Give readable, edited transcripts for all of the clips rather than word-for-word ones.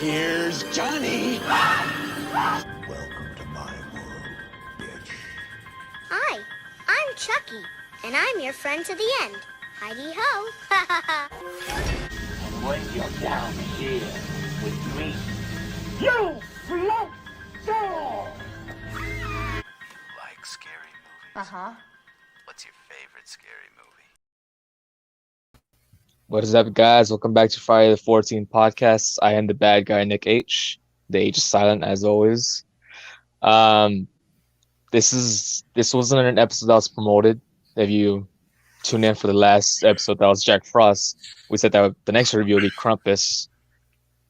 Here's Johnny. Welcome to my world, bitch. Hi, I'm Chucky, and I'm your friend to the end. Heidi-ho. And when you're down here with me, you float down. Like scary movies? Uh-huh. What's your favorite scary movie? What is up, guys? Welcome back to Friday the 14th podcast. I am the bad guy, Nick H. The H is silent, as always. This wasn't an episode that was promoted. If you tune in for the last episode, that was Jack Frost. We said that the next review will be Krampus.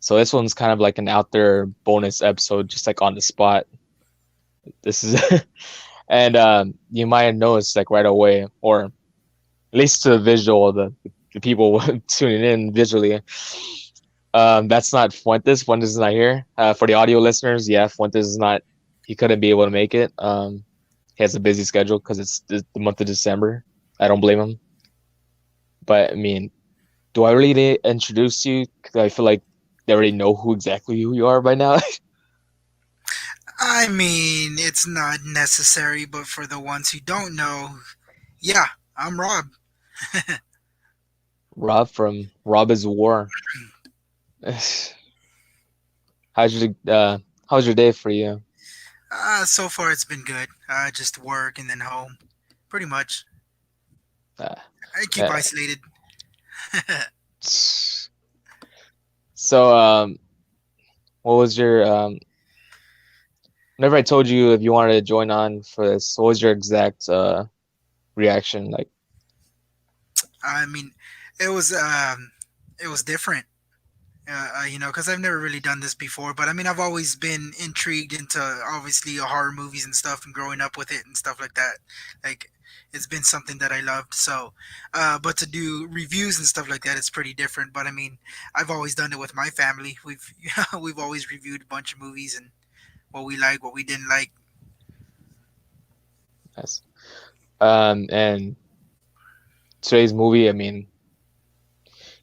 So this one's kind of like an out there bonus episode, just like on the spot. This is, and you might have noticed like right away, or at least to the visual, the people tuning in visually. That's not Fuentes. Fuentes is not here. For the audio listeners, yeah, Fuentes is not. He couldn't be able to make it. He has a busy schedule because it's the month of December. I don't blame him. But I mean, do I really need to introduce you? Because I feel like they already know who you are by now. I mean, it's not necessary, but for the ones who don't know, yeah, I'm Rob. Rob from Rob is War. How's your day for you? So far it's been good. Just work and then home, pretty much. Uh, I keep uh, isolated. so what was your whenever I told you if you wanted to join on for this, what was your exact reaction like? I mean, it was different. Because I've never really done this before. But I mean, I've always been intrigued into obviously horror movies and stuff, and growing up with it and stuff like that. Like, it's been something that I loved. So, but to do reviews and stuff like that, it's pretty different. But I mean, I've always done it with my family. We've always reviewed a bunch of movies and what we like, what we didn't like. Yes. And today's movie, I mean,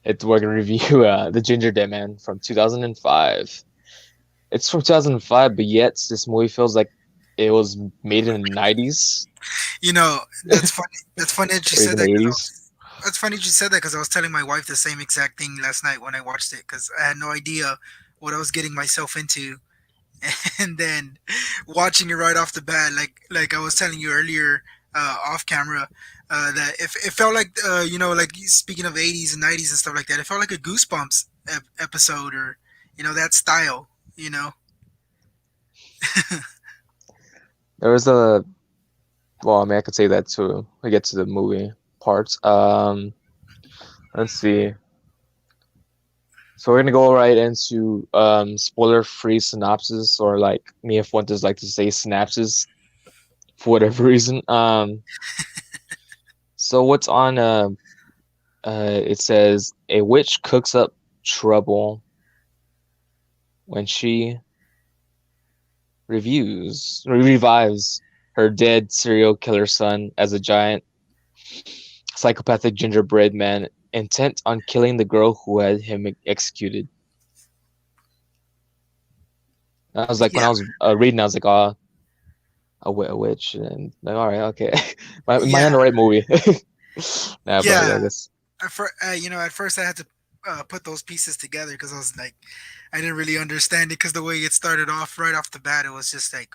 we're gonna review the Gingerdead Man from 2005. It's from 2005, but yet this movie feels like it was made in the 90s That's funny. That's funny that you or said even that. 80s. That's funny you said that because I was telling my wife the same exact thing last night when I watched it because I had no idea what I was getting myself into, and then watching it right off the bat, like I was telling you earlier off camera, that if it felt like like speaking of 80s and 90s and stuff like that, it felt like a Goosebumps episode or that style. You know, There was well, I mean, I could say that too. We get to the movie parts. Let's see. So we're gonna go right into spoiler-free synopsis, or like me and Fuentes like to say synapses for whatever reason. So what's on it says a witch cooks up trouble when she revives her dead serial killer son as a giant psychopathic gingerbread man intent on killing the girl who had him executed. I was like, when yeah, I was reading, I was like, oh, a witch, and like, all right, okay, am I on yeah, the right movie? Nah, but I yeah. guess At first I had to put those pieces together because I was like, I didn't really understand it because the way it started off right off the bat, it was just like,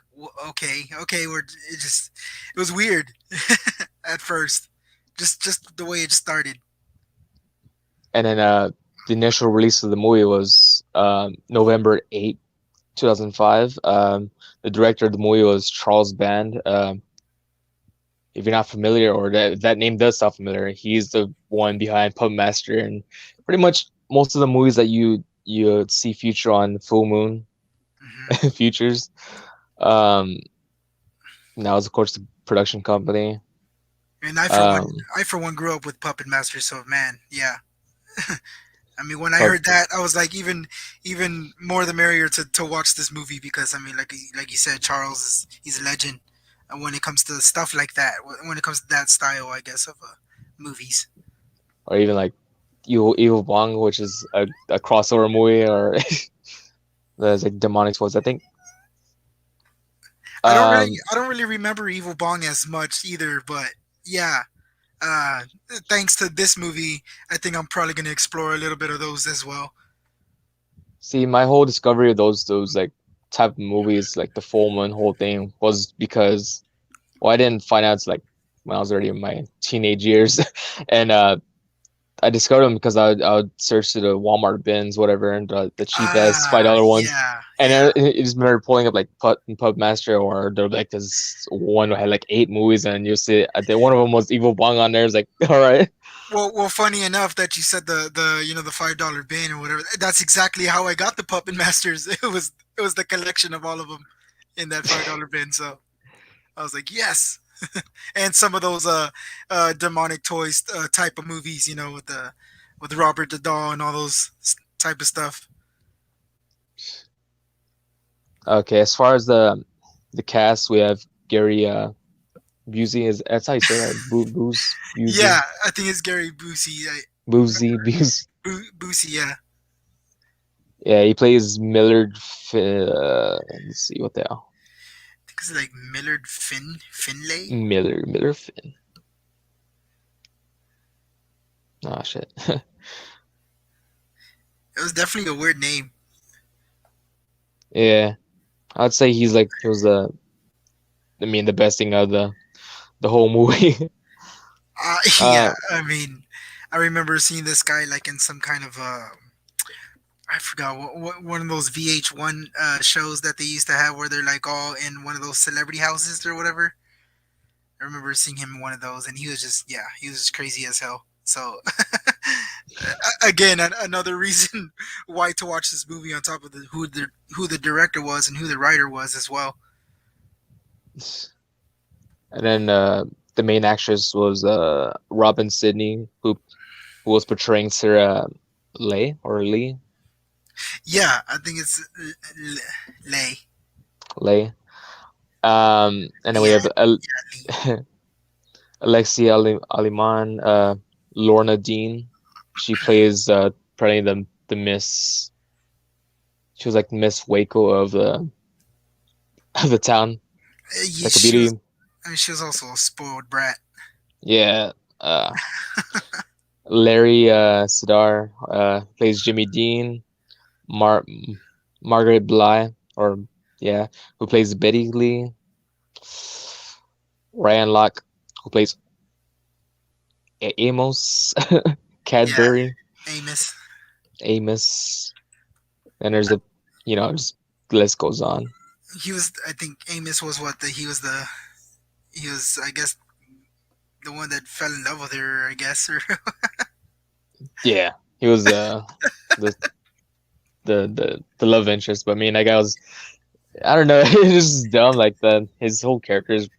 okay, it was weird at first, just the way it started. and then the initial release of the movie was November 8, 2005. The director of the movie was Charles Band. If you're not familiar, or that name does sound familiar, he's the one behind Puppet Master and pretty much most of the movies that you see feature on Full Moon Hmm. Futures. Now is of course the production company. And Um, I for one grew up with Puppet Master, so man, yeah. I mean, when I but heard that, I was like, even more the merrier to watch this movie because I mean, like you said, Charles he's a legend when it comes to stuff like that. When it comes to that style, I guess of movies. or even like Evil Bong, which is a crossover movie, or there's like demonic toys. I think. Um, I don't really remember Evil Bong as much either, but yeah. Uh, Thanks to this movie, I think I'm probably gonna explore a little bit of those as well. See, my whole discovery of those like type of movies, like the Full Moon whole thing, was because I didn't find out like when I was already in my teenage years, and I discovered them because I would search through the Walmart bins, whatever, and the cheap ass $5 ones. Yeah, And yeah. I just remember pulling up like Pub Master, or there'll be like this one that had like 8 movies, and you see I think one of them was Evil Bong on there. It's like, all right. Well, funny enough that you said the $5 bin or whatever. That's exactly how I got the Puppet Masters. It was the collection of all of them in that $5 bin. So I was like, yes. And some of those demonic toys type of movies, with Robert the Doll and all those type of stuff. Okay, as far as the cast, we have Gary Busey. Is that's how you say that? Busey. Yeah, I think it's Gary Busey. Busey. Busey, yeah. Yeah, he plays Millard. Let's see what the hell. I think it's like Millard Finlay. Miller Finn. Oh shit. It was definitely a weird name. Yeah, I'd say he was the best thing out of the whole movie. Yeah, uh, I mean, I remember seeing this guy like in some kind of I forgot what one of those VH1 shows that they used to have where they're like all in one of those celebrity houses or whatever. I remember seeing him in one of those, and he was just crazy as hell. So again, another reason why to watch this movie on top of who the director was and who the writer was as well. and then the main actress was Robin Sidney, who was portraying Sarah Lee. Yeah, I think it's Lay. Lay. And then we Yeah, have yeah, Alexia Aliman, Lorna Dean. She plays apparently the Miss. She was like Miss Waco of the town, Yeah, like a beauty. I mean, she was also a spoiled brat. Yeah. Larry Sidar plays Jimmy Dean. Margaret Bly, who plays Betty Lee. Ryan Locke, who plays Amos Cadbury. Yeah, Amos. And there's just the list goes on. I think Amos was he was, I guess, the one that fell in love with her, I guess, or Yeah, he was the love interest. But I mean, like I don't know, it's just dumb. Like his whole character is,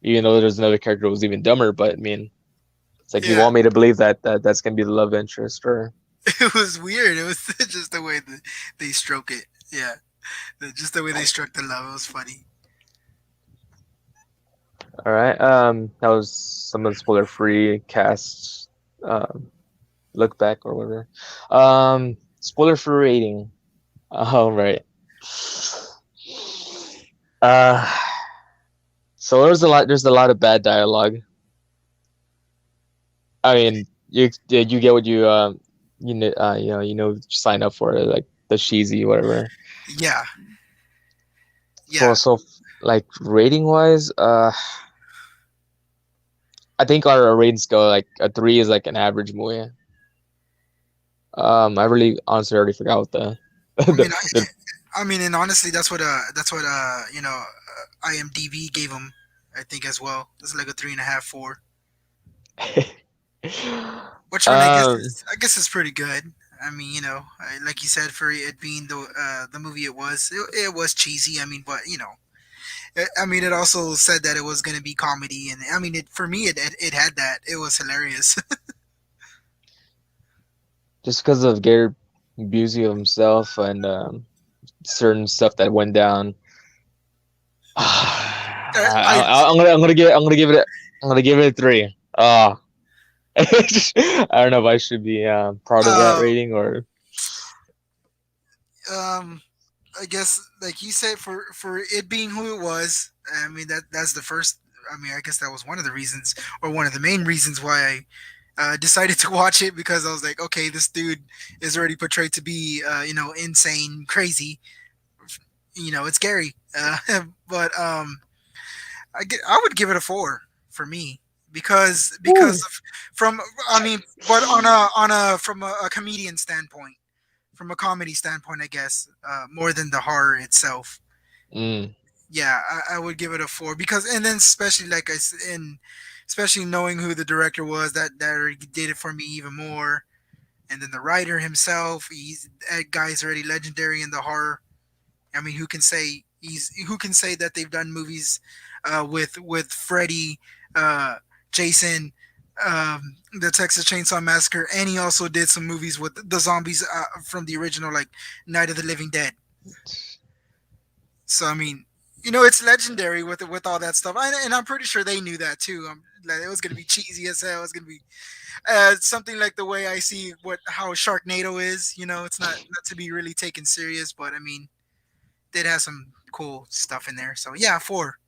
even though there's another character who was even dumber. But I mean, it's like you Yeah. want me to believe that's gonna be the love interest, or It was weird. It was just the way that they stroke it. Yeah, just the way they struck the love. It was funny. all right. That was some of the spoiler-free cast look back or whatever. Spoiler-free rating. All right. So there's a lot of bad dialogue. I mean, you get what you sign up for it, like the cheesy whatever. Yeah, yeah, So like rating wise, I think our ratings go like a 3 is like an average movie. I really honestly already forgot what I mean, the I mean, and honestly, that's what IMDb gave him. I think as well. It's like a 3.5, 4. Which one I guess is pretty good. I mean, like you said, for it being the movie it was cheesy. I mean, but I mean, it also said that it was going to be comedy, and I mean, for me, it had that. It was hilarious. just because of Gary Busey himself and certain stuff that went down. I'm gonna give it a 3. I don't know if I should be proud of that Uh, rating or. um, I guess, like you said, for it being who it was. I mean, that's the first. I mean, I guess that was one of the reasons, or one of the main reasons why I decided to watch it, because I was like, okay, this dude is already portrayed to be, insane, crazy. It's scary. But I would give it a 4 for me, because Ooh. from I mean, but on a from a comedian standpoint, from a comedy standpoint, I guess, more than the horror itself. Mm, Yeah, I would give it a 4, because, and then especially like especially knowing who the director was, that already did it for me even more. And then the writer himself, that guy's already legendary in the horror. I mean, who can say that they've done movies with Freddy, uh, Jason, the Texas Chainsaw Massacre, and he also did some movies with the zombies from the original, like Night of the Living Dead. So I mean, it's legendary with all that stuff, and I'm pretty sure they knew that too. Like, it was gonna be cheesy as hell. It was gonna be something like the way I see how Sharknado is. It's not to be really taken serious, but I mean, did have some cool stuff in there. So yeah, 4.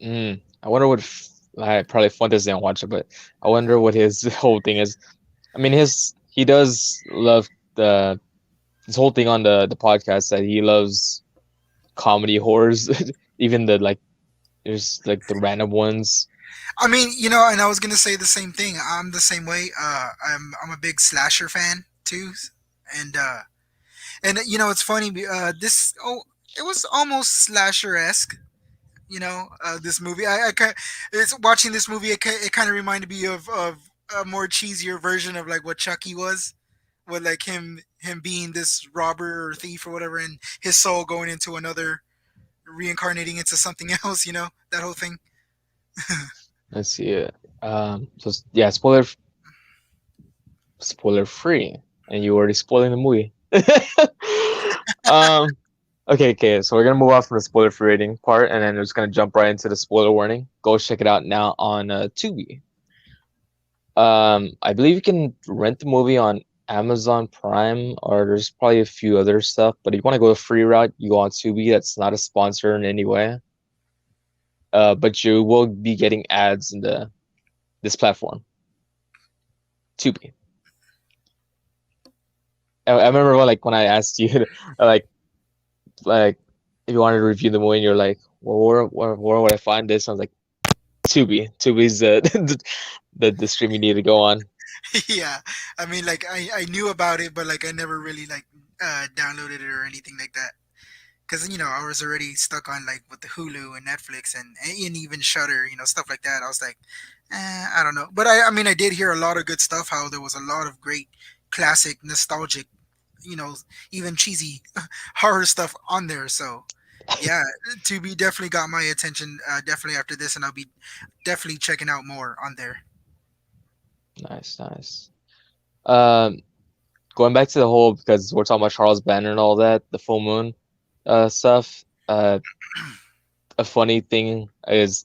I wonder what. I probably Fuentes didn't watch it, but I wonder what his whole thing is. I mean, he does love the his whole thing on the podcast that he loves comedy horrors, even the like there's like the random ones. I mean, and I was gonna say the same thing. I'm the same way. I'm a big slasher fan too, and it's funny. It was almost slasher esque. This movie. It's watching this movie. It kind of reminded me of a more cheesier version of like what Chucky was, with like him being this robber or thief or whatever, and his soul going into another, reincarnating into something else. That whole thing. Let's see it. So yeah, spoiler free, and you already spoiling the movie. um, okay. So we're gonna move off from the spoiler free rating part, and then we're just gonna jump right into the spoiler warning. Go check it out now on Tubi. I believe you can rent the movie on Amazon Prime, or there's probably a few other stuff. But if you want to go the free route, you go on Tubi. That's not a sponsor in any way. But you will be getting ads in this platform, Tubi. I remember when I asked you like like if you wanted to review the movie, and you're like, well, where would I find this? I was like, Tubi. Tubi's the stream you need to go on. Yeah, I mean, like I knew about it, but like I never really like downloaded it or anything like that. Because I was already stuck on like with the Hulu and Netflix and even Shutter, stuff like that. I was like, I don't know. But I mean, I did hear a lot of good stuff. How there was a lot of great, classic, nostalgic, you know, even cheesy horror stuff on there. So yeah, Tubi definitely got my attention. Definitely after this, and I'll be definitely checking out more on there. Nice, nice. Um, Going back to the whole because we're talking about Charles Banner and all that, the full moon stuff. A funny thing is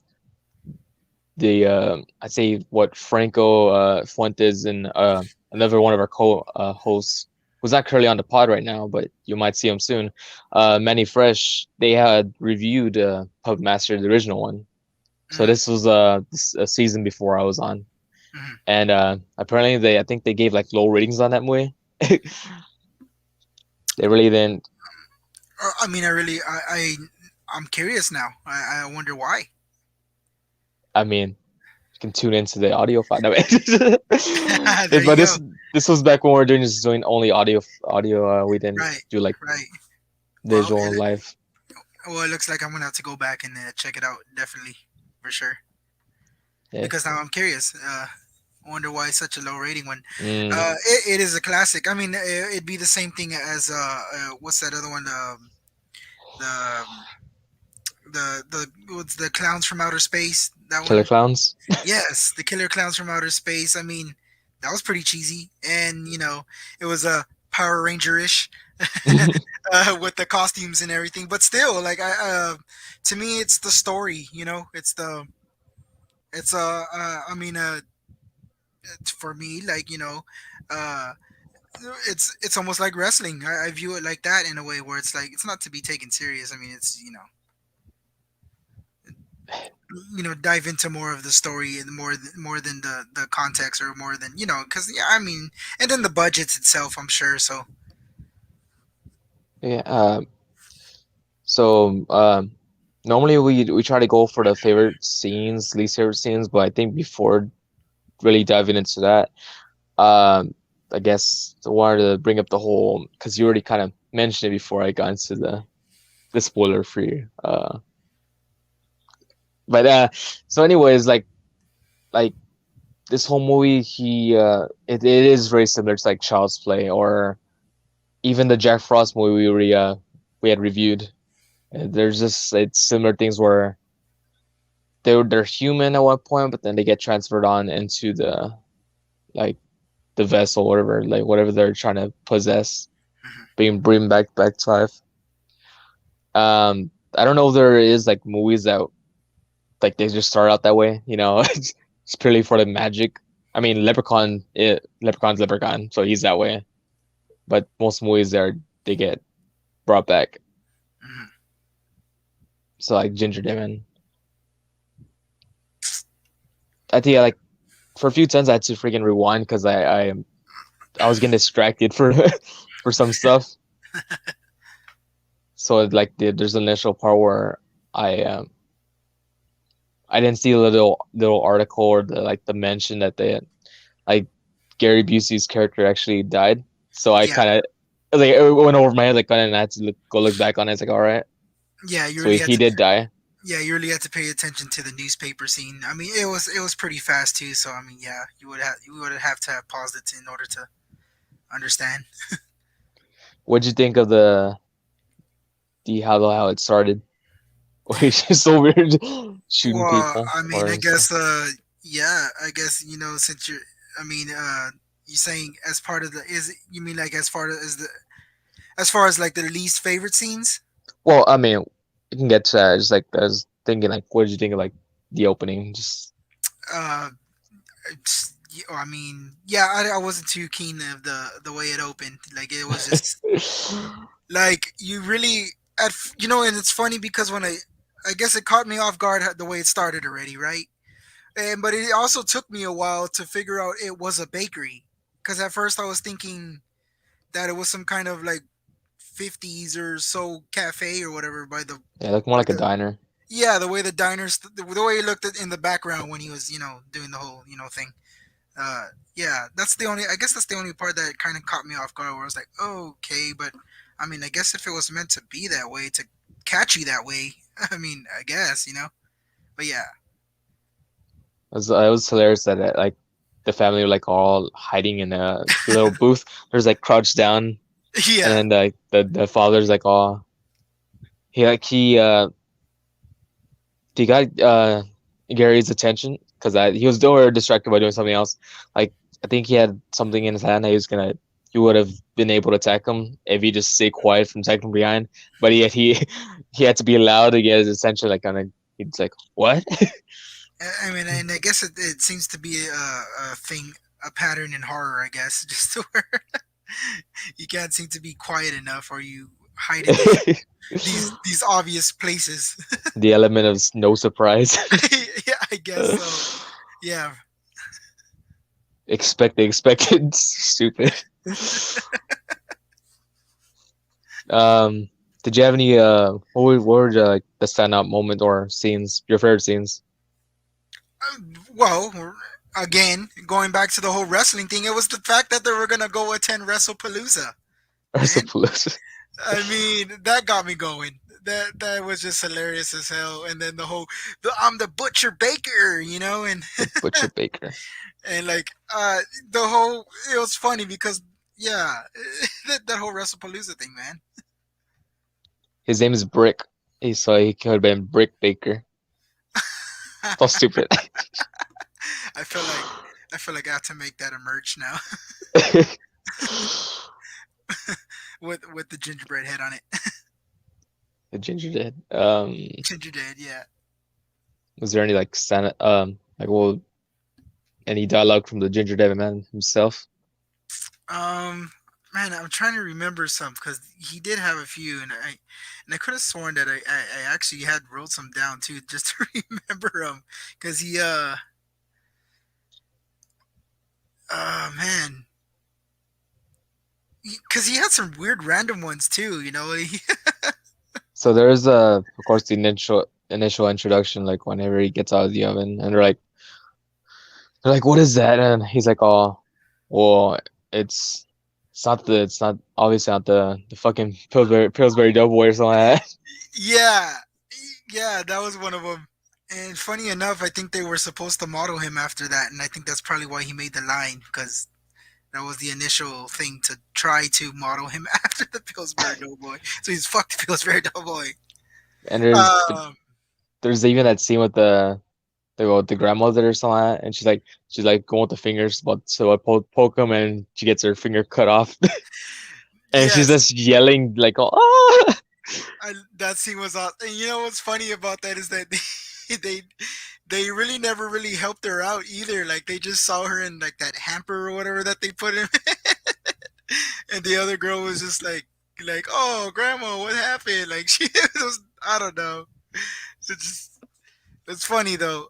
the I'd say what Franco Fuentes and another one of our co-hosts who's not currently on the pod right now, but you might see him soon. Manny Fresh, they had reviewed Puppet Master, the original one. So Mm, this was a season before I was on, mhm. and apparently I think they gave like low ratings on that movie. They really didn't. I mean, I'm curious now. I wonder why. I mean, you can tune into the audio file. No, There you but go. this was back when we were doing only audio. We didn't Right, do like right. Well, visual and live. it looks like I'm gonna have to go back and check it out, definitely, for sure. Yeah. Because now I'm curious. I wonder why it's such a low rating when Mm. it is a classic. I mean, it'd be the same thing as what's that other one? The what's the clowns from outer space? That Killer one. Clowns. Yes, the killer clowns from outer space. I mean, that was pretty cheesy, and it was a Power Ranger ish with the costumes and everything. But still, like to me, it's the story. It's the it's I mean For me, like uh, it's almost like wrestling. I view it like that in a way where it's like it's not to be taken serious. I mean, it's dive into more of the story and more than the context or more than because yeah, I mean, and then the budgets itself, I'm sure. So Yeah. So normally we try to go for the favorite scenes, least favorite scenes, but I think before really diving into that, um, I guess I wanted to bring up the whole because you already kind of mentioned it before I got into the spoiler free. But so anyways, like this whole movie, it is very similar to like Child's Play or even the Jack Frost movie we had reviewed. There's just it's similar things where they're human at one point, but then they get transferred on into like the vessel, whatever, like whatever they're trying to possess, mhm. being bring back to life. I don't know if there is like movies that like they just start out that way, it's purely for the magic. I mean, Leprechaun's Leprechaun, so he's that way. But most movies they get brought back. Mhm. So like Ginger Demon, I think like for a few times I had to freaking rewind because I was getting distracted for for some stuff. So like there's an initial part where I didn't see a little article or the mention that they like Gary Busey's character actually died. So I Yeah, kind of like it went over my head like and I had to go look back on it. It's like all right, yeah, you so really had he to. did die. Yeah, you really had to pay attention to the newspaper scene. I mean, it was pretty fast too. So I mean, yeah, you would have to have paused it in order to understand. What'd you think of the how it started? Which is so weird, shooting Well, people I mean, I or stuff. guess, yeah, I guess since you're, I mean, you saying as part of the is you mean like as far as like the least favorite scenes? Well, I mean, we can get to that. Just like I was thinking, like, what did you think of like the opening? Just Uh, I mean, yeah, I wasn't too keen of the way it opened. Like it was just like you really and it's funny because I guess it caught me off guard the way it started already, right? And but it also took me a while to figure out it was a bakery because at first I was thinking that it was some kind of like 50s or so cafe or whatever yeah, look more by like a the diner. yeah, the way the diners the way he looked at in the background when he was doing the whole thing. uh yeah, that's the only, I guess that's the only part that kind of caught me off guard where I was like, oh, okay. But I mean, I guess if it was meant to be that way, to catch you that way, I mean, I guess, but yeah. It was hilarious that like the family were like all hiding in a little booth. There's like crouched down, and Yeah, then the father's like, oh, he got Gary's attention because he was doing distracted by doing something else. Like I think he had something in his hand that he would have been able to attack him if he just stayed quiet from attacking from behind. But yet he had to be loud to get his attention. Like kind of he's like what? I mean, and I guess it seems to be a thing, a pattern in horror, I guess, just to where you can't seem to be quiet enough, or you hide in these obvious places. The element of no surprise. Yeah, I guess so. Yeah. Expected, stupid. Um, did you have any what were the standout moment or scenes? Your favorite scenes? Well, again, going back to the whole wrestling thing, it was the fact that they were gonna go attend WrestlePalooza. Or Man, Police? I mean, that got me going. That was just hilarious as hell. And then I'm the butcher baker, and The Butcher Baker. and like the whole it was funny because yeah, that whole WrestlePalooza thing, man. His name is Brick. So he could have been Brick Baker. So stupid. I feel like I have to make that a merch now with the gingerbread head on it. The Ginger did. Gingerbread, yeah. Was there any like stand like well any dialogue from the Gingerdead man himself? Um, man, I'm trying to remember some because he did have a few, and I could have sworn that I actually had wrote some down too, just to remember them, because man, because he had some weird random ones too, you know. So there's of course the initial introduction, like whenever he gets out of the oven, and they're like, what is that? And he's like, oh, well, it's it's not obviously not the fucking Pillsbury Doughboy or something like that. Yeah, yeah, that was one of them. And funny enough, I think they were supposed to model him after that, and I think that's probably why he made the line because that was the initial thing to try to model him after the Pillsbury Doughboy. So he's fucked the Pillsbury Doughboy. And Um, there's even that scene with the grandmother or something like that, and she's like going with the fingers, but so I poke him, and she gets her finger cut off, and she's yes, just yelling like, oh, that scene was awesome. And you know what's funny about that is that they they really never really helped her out either. Like they just saw her in like that hamper or whatever that they put in, and the other girl was just like oh grandma, what happened? Like she was, I don't know. It's funny though.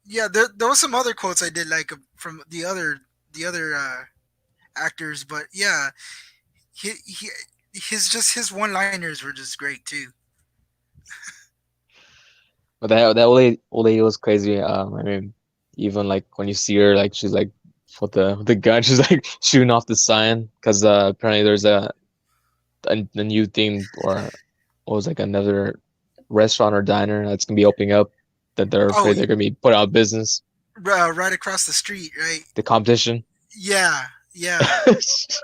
Yeah, there was some other quotes I did like from the other actors, but yeah, he his one liners were just great too. but that old lady was crazy. I mean, even like when you see her, like she's like with the gun, she's like shooting off the sign because apparently there's a new thing or what was like another restaurant or diner that's gonna be opening up that they're Oh, afraid they're gonna be put out of business. right across the street, right? The competition. Yeah, yeah.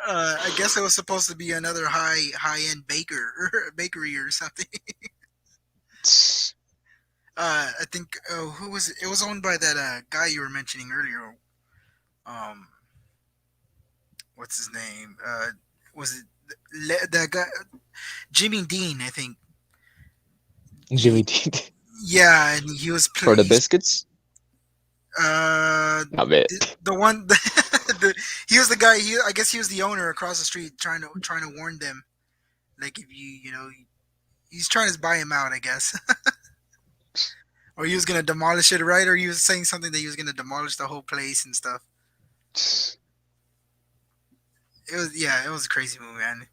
I guess it was supposed to be another high end bakery or something. I think who was it? It was owned by that guy you were mentioning earlier. Um, what's his name? Was it that guy Jimmy Dean? I think. Jimmy D Yeah, and he was for the he's biscuits. uh Not it. the one he was the guy. I guess he was the owner across the street trying to warn them. Like if you know he's trying to buy him out, I guess. Or he was gonna demolish it, right? Or he was saying something that he was gonna demolish the whole place and stuff. It was yeah, it was a crazy movie, man.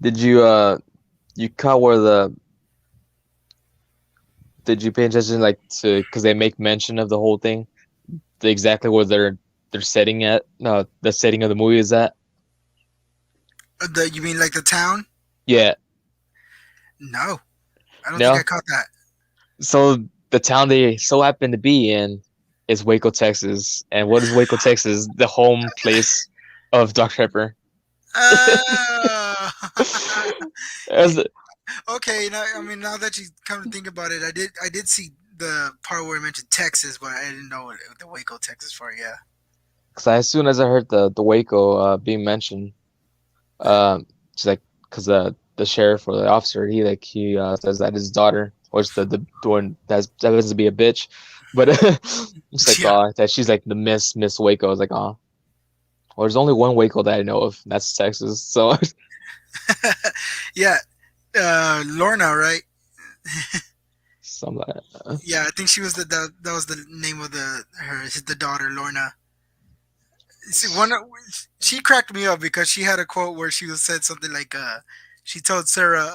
Did you caught where the did you pay attention like to because they make mention of the whole thing, exactly where they're setting at? No, the setting of the movie is at. The you mean like the town? Yeah, No, I don't think I no. caught that. So the town they so happen to be in is Waco, Texas. And what is Waco, Texas? The home place of Dr. Pepper. Uh, As okay, now I mean now that you come to think about it, I did see the part where I mentioned Texas, but I didn't know the Waco, Texas part. Yeah. Because as soon as I heard the Waco being mentioned, she's like, because the sheriff or the officer, he says that his daughter, which the one that happens to be a bitch, but it's like Yeah. that she's like the Miss Waco. I was like, oh, well, there's only one Waco that I know of, and that's Texas. So Yeah. Lorna, right? something like that. Yeah, I think she was that was the name of the daughter Lorna. See, she cracked me up because she had a quote where she was said something like she told Sarah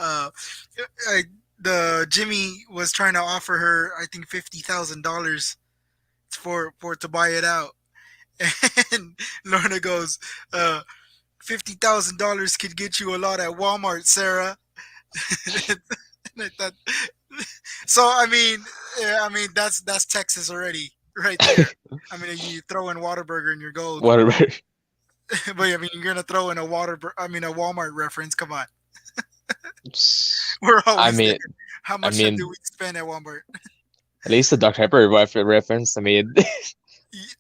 I, the Jimmy was trying to offer her I think $50,000 for to buy it out, and Lorna goes $50,000 could get you a lot at Walmart, Sarah. And I thought, so I mean that's Texas already right there. I mean you throw in Whataburger and you're gold. Whatever. But I mean, you're gonna throw in a Walmart reference. Come on, we're I always there. mean, How I much do mean, we spend at Walmart? at least the Dr. Pepper reference. I mean,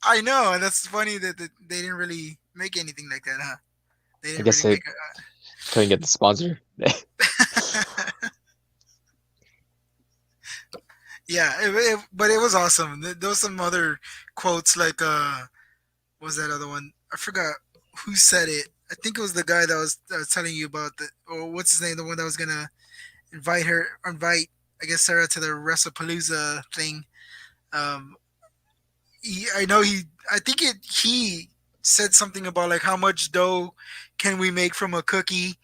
I know, and that's funny that they didn't really make anything like that, huh? They I didn't guess really they make couldn't get the sponsor. a. Yeah, but it was awesome. There was some other quotes like what was that other one? I forgot who said it. I think it was the guy that was telling you about the, or what's his name, the one that was gonna invite I guess Sarah to the WrestlePalooza thing. Um, I know I think he said something about like how much dough can we make from a cookie,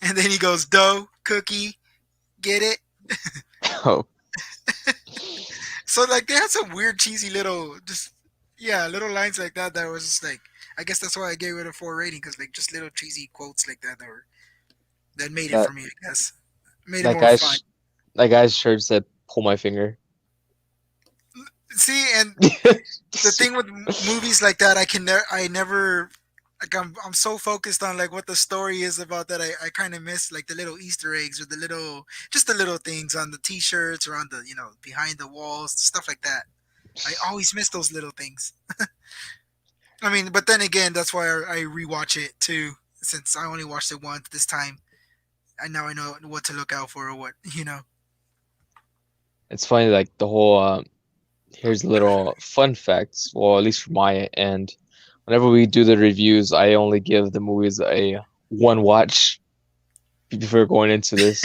and then he goes dough cookie, get it? Oh, So like they had some weird cheesy little just yeah little lines like that that was just like I guess that's why I gave it a 4 rating because like just little cheesy quotes like that that made it that for me, I guess made it that more guy fun. sh- that guy's shirt said "pull my finger." See, and the thing with movies like that, I never like I'm so focused on like what the story is about that I kind of miss like the little Easter eggs or the little just the little things on the T-shirts or on the behind the walls stuff like that. I always miss those little things. I mean, but then again, that's why I rewatch it too. Since I only watched it once this time, and now I know what to look out for or what you know. It's funny, like the whole. Here's little fun facts. Well, at least from my end, whenever we do the reviews, I only give the movies a one watch before going into this.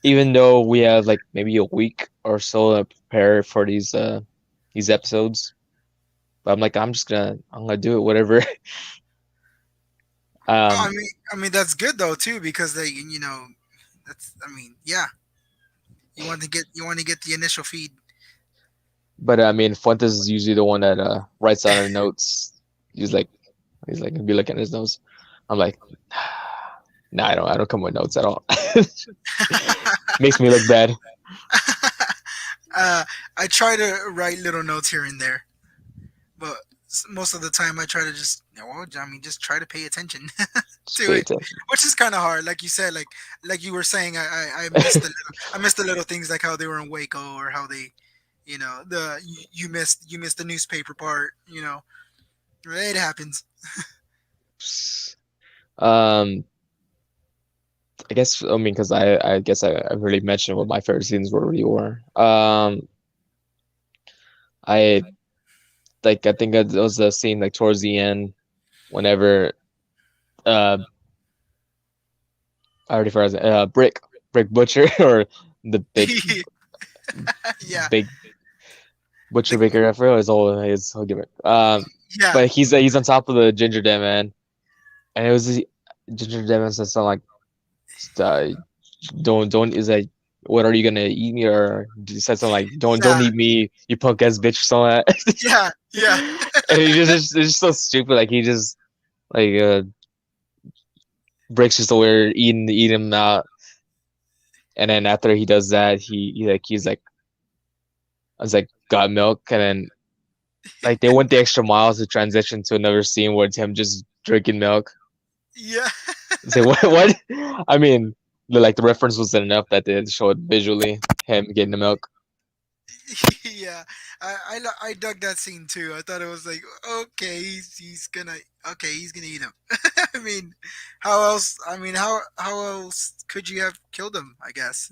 Even though we have like maybe a week or so to prepare for these episodes, but I'm gonna do it whatever. Oh, um, I mean that's good though too because they that's I mean yeah you want to get the initial feed. but I mean, Fuentes is usually the one that writes down our notes. He's like he'd be looking at his notes. I'm like, nah, I don't come with notes at all. Makes me look bad. uh, I try to write little notes here and there, but most of the time I try to just well, I mean just try to pay attention Just to pay it, attention. which is kind of hard. Like you said, like you were saying, I missed I missed the little things like how they were in Waco or how they, you missed the newspaper part. It happens. Um, I mean, because I guess I really mentioned what my favorite scenes were already were. I I think it was the scene like towards the end, whenever uh, I already forgot. Brick Butcher or the Yeah, big Butcher the, Baker. I forgot his whole gimmick. yeah, But he's on top of the Ginger Dead Man, and it was Ginger Dead Man said something like, uh, don't is like, what are you gonna eat me, or he said something like, don't yeah, eat me, you punk ass bitch, or something like that. yeah, yeah, And he just it's just so stupid. Like he just like breaks just away eating him out, and then after he does that, he's like, I was like, got milk, and then like they went the extra miles to transition to another scene where it's him just drinking milk. yeah. It's like what? I mean, the reference wasn't enough that they had to show it visually, him getting the milk. Yeah, I dug that scene too. I thought it was like, okay, he's gonna eat him. I mean, how else? I mean, how else could you have killed him? I guess.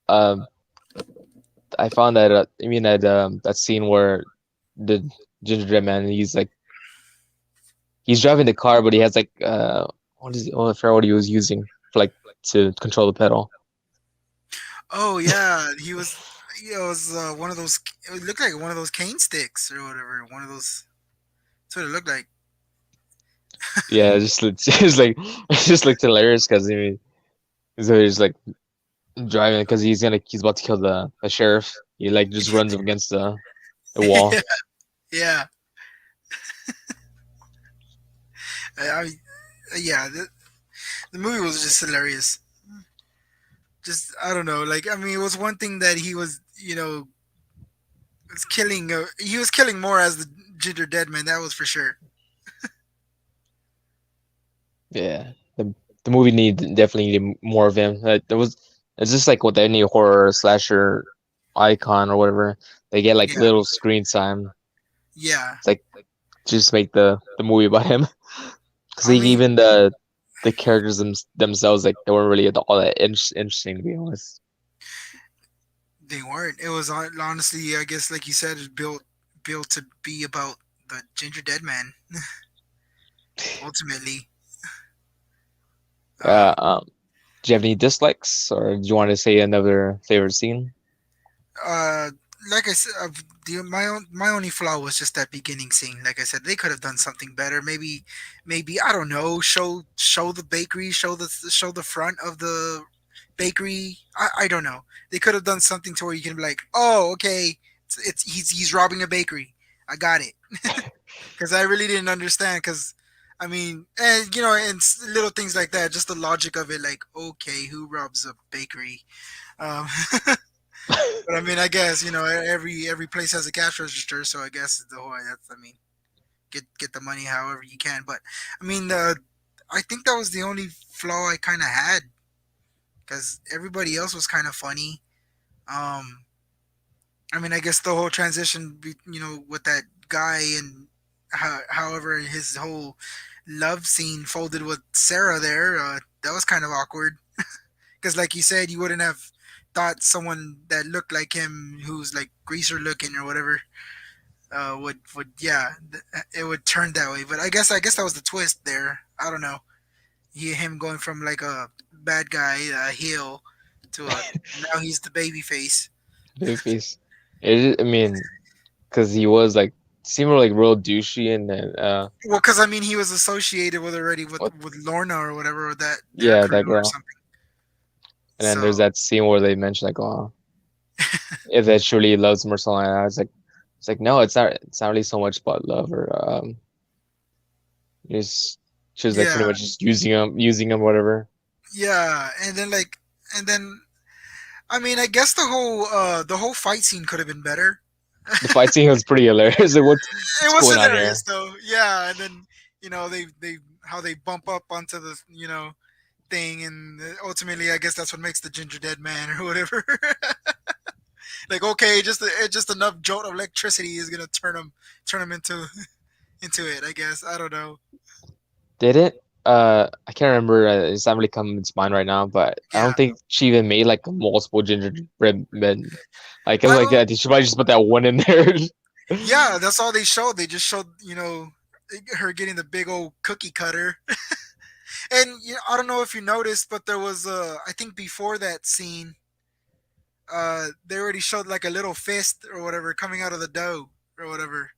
Um, I found that I mean that scene where the gingerbread man, he's driving the car, but he has like what is it? Oh, I forgot what he was using for like to control the pedal. Oh yeah, he was. It was one of those. It looked like one of those cane sticks or whatever. One of those. That's what it looked like. Yeah, it just looked hilarious because I mean he's like driving because he's about to kill the sheriff. He like just runs up against the Yeah, wall. yeah. I yeah. The movie was just hilarious. Just I don't know. Like I mean, it was one thing that he was, was killing. He was killing more as the Ginger Dead Man. That was for sure. Yeah, the movie definitely needed more of him. It's just like with any horror slasher icon or whatever, they get like Yeah, little screen time. yeah. It's like just make the movie about him because I mean, even the characters themselves, like they weren't really all that interesting, to be honest. They weren't. It was honestly, I guess, like you said, it's built to be about the Ginger Dead Man. Ultimately, uh, Uh, um, do you have any dislikes, or do you want to say another favorite scene? uh, like I said, my only flaw was just that beginning scene. Like I said, they could have done something better. Maybe I don't know. Show the bakery. Show the front of the bakery. I don't know. They could have done something to where you can be like, oh, okay, he's robbing a bakery. I got it. Because I really didn't understand. Because I mean, and and little things like that, just the logic of it. Like, okay, who robs a bakery? Um, but I mean, I guess every place has a cash register, so I guess the whole that's I mean, get the money however you can. But I mean, I think that was the only flaw I kind of had because everybody else was kind of funny. Um, I mean, I guess the whole transition, with that guy and however his whole love scene folded with Sarah there, that was kind of awkward. Because, like you said, you wouldn't have thought someone that looked like him, who's like greaser looking or whatever, would it would turn that way. But I guess that was the twist there. I don't know. Him going from like a bad guy, heel, to a now he's the baby face. Babyface. I mean, because he was like seemed like real douchey, and then Well, because I mean, he was associated with already with what? with Lorna or whatever, or that their Yeah, crew that or girl. something. And then So there's that scene where they mention like, oh, if that truly loves him or something like that. It's like no, it's not. It's not really so much about love or just she was like pretty yeah, much just using him, whatever. yeah, and then I mean, I guess the whole fight scene could have been better. The fight scene was pretty hilarious. Like, It what's was going on hilarious here? though. Yeah, and then they how they bump up onto the thing, and ultimately I guess that's what makes the ginger dead man or whatever. Like okay, just enough jolt of electricity is gonna turn him into it. I guess I don't know. Did it? I can't remember. It's not really coming to mind right now, but I Yeah. don't think she even made like multiple gingerbread men. Like, it's like Well, that. She probably just put that one in there. yeah, that's all they showed. They just showed her getting the big old cookie cutter. And I don't know if you noticed, but there was I think before that scene, they already showed like a little fist or whatever coming out of the dough or whatever.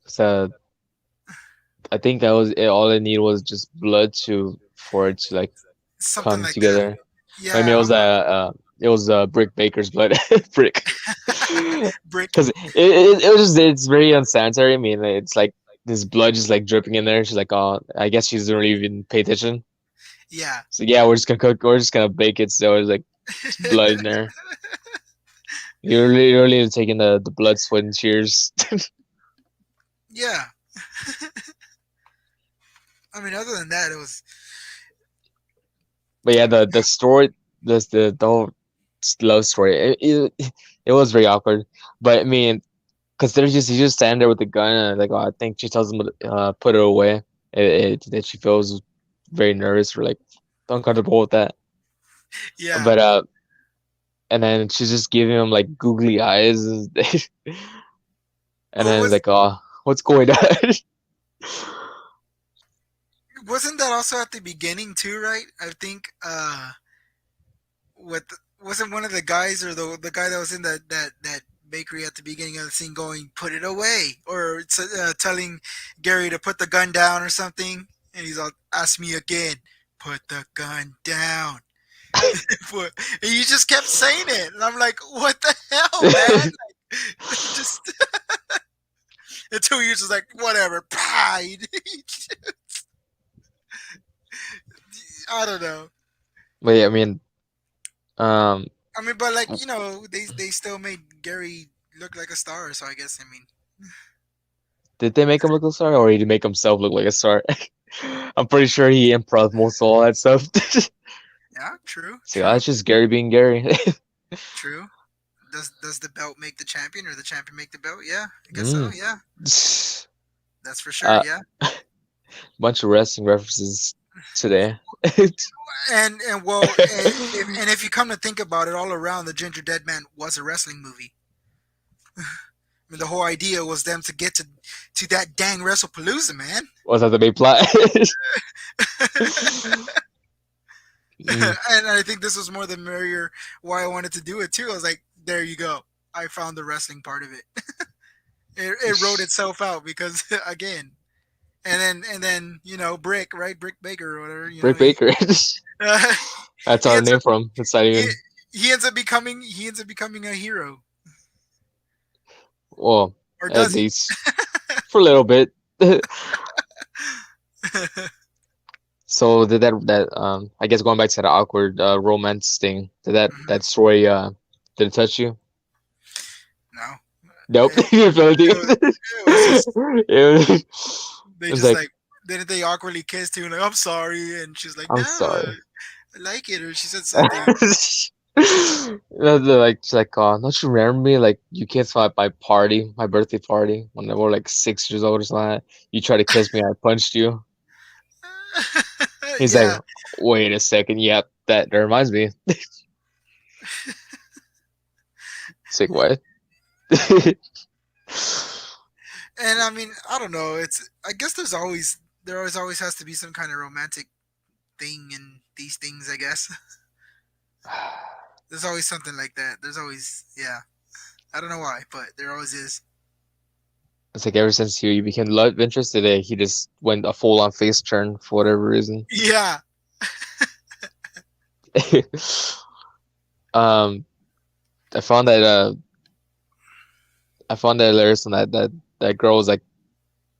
So I think that was it. All it needed was just blood to for it to like Something come like that. together. I mean, Yeah, I'm not it was Brick Baker's blood. Brick, brick. because it was just it's very unsanitary. I mean, it's like this blood just like dripping in there. She's like, oh, I guess she doesn't really even pay attention. Yeah. So yeah, we're just gonna cook. We're just gonna bake it. So it's like just blood in there. You're literally taking the blood, sweat, and tears. Yeah. I mean, other than that, it was But yeah, the story, the whole love story, it was very awkward. But I mean, because he's just standing there with the gun, and like, oh, I think she tells him to put it away. That she feels very nervous or like uncomfortable with that. yeah. But and then she's just giving him like googly eyes, and But then it's like, oh, what's going on? wasn't that also at the beginning too, right? I think with wasn't one of the guys or the guy that was in that bakery at the beginning of the scene going put it away or telling Gary to put the gun down or something, and he's all ask me again, put the gun down. and he just kept saying it, and I'm like, what the hell, man? Just until he was just like, whatever, pride. I don't know. But yeah, I mean, um, I mean, but like they still made Gary look like a star. So I guess I mean, did they make him look like a star, or did he make himself look like a star? I'm pretty sure he improv most of all that stuff. yeah, true, So true, that's just Gary being Gary. true. Does the belt make the champion, or the champion make the belt? Yeah, I guess so. Mm. Yeah, that's for sure. Yeah. Bunch of wrestling references today. and if you come to think about it, all around the Ginger Dead Man was a wrestling movie. I mean, the whole idea was them to get to that dang WrestlePalooza, man. Was that the big plot? Mm. And I think this was more the merrier why I wanted to do it too. I was like, there you go. I found the wrestling part of it. It wrote itself out because again, and then Brick, right? Brick Baker or whatever. Britt Baker. Uh, That's he our ends name up from. It's not he, even. he ends up becoming a hero, Well, or at does he? least for a little bit. So did that I guess going back to the awkward romance thing, did that story did it touch you? No, Nope. it, You feel it? it was just It was, they it was just like, like didn't they awkwardly kiss too? Like I'm sorry, and she's like, I'm no, sorry. I like it, or she said something. They're like, she's like, oh, don't you remember me? Like, you kissed my party, my birthday party, when I was like 6 years old or something like that. You tried to kiss me, I punched you. He's like, Yeah, wait a second. Yep, that reminds me. It's like, what? and I mean, I don't know. I guess there always has to be some kind of romantic thing in these things. I guess there's always something like that. There's always, yeah. I don't know why, but there always is. It's like ever since you became love interest today, he just went a full on face turn for whatever reason. Yeah, um, I found that hilarious and that girl was like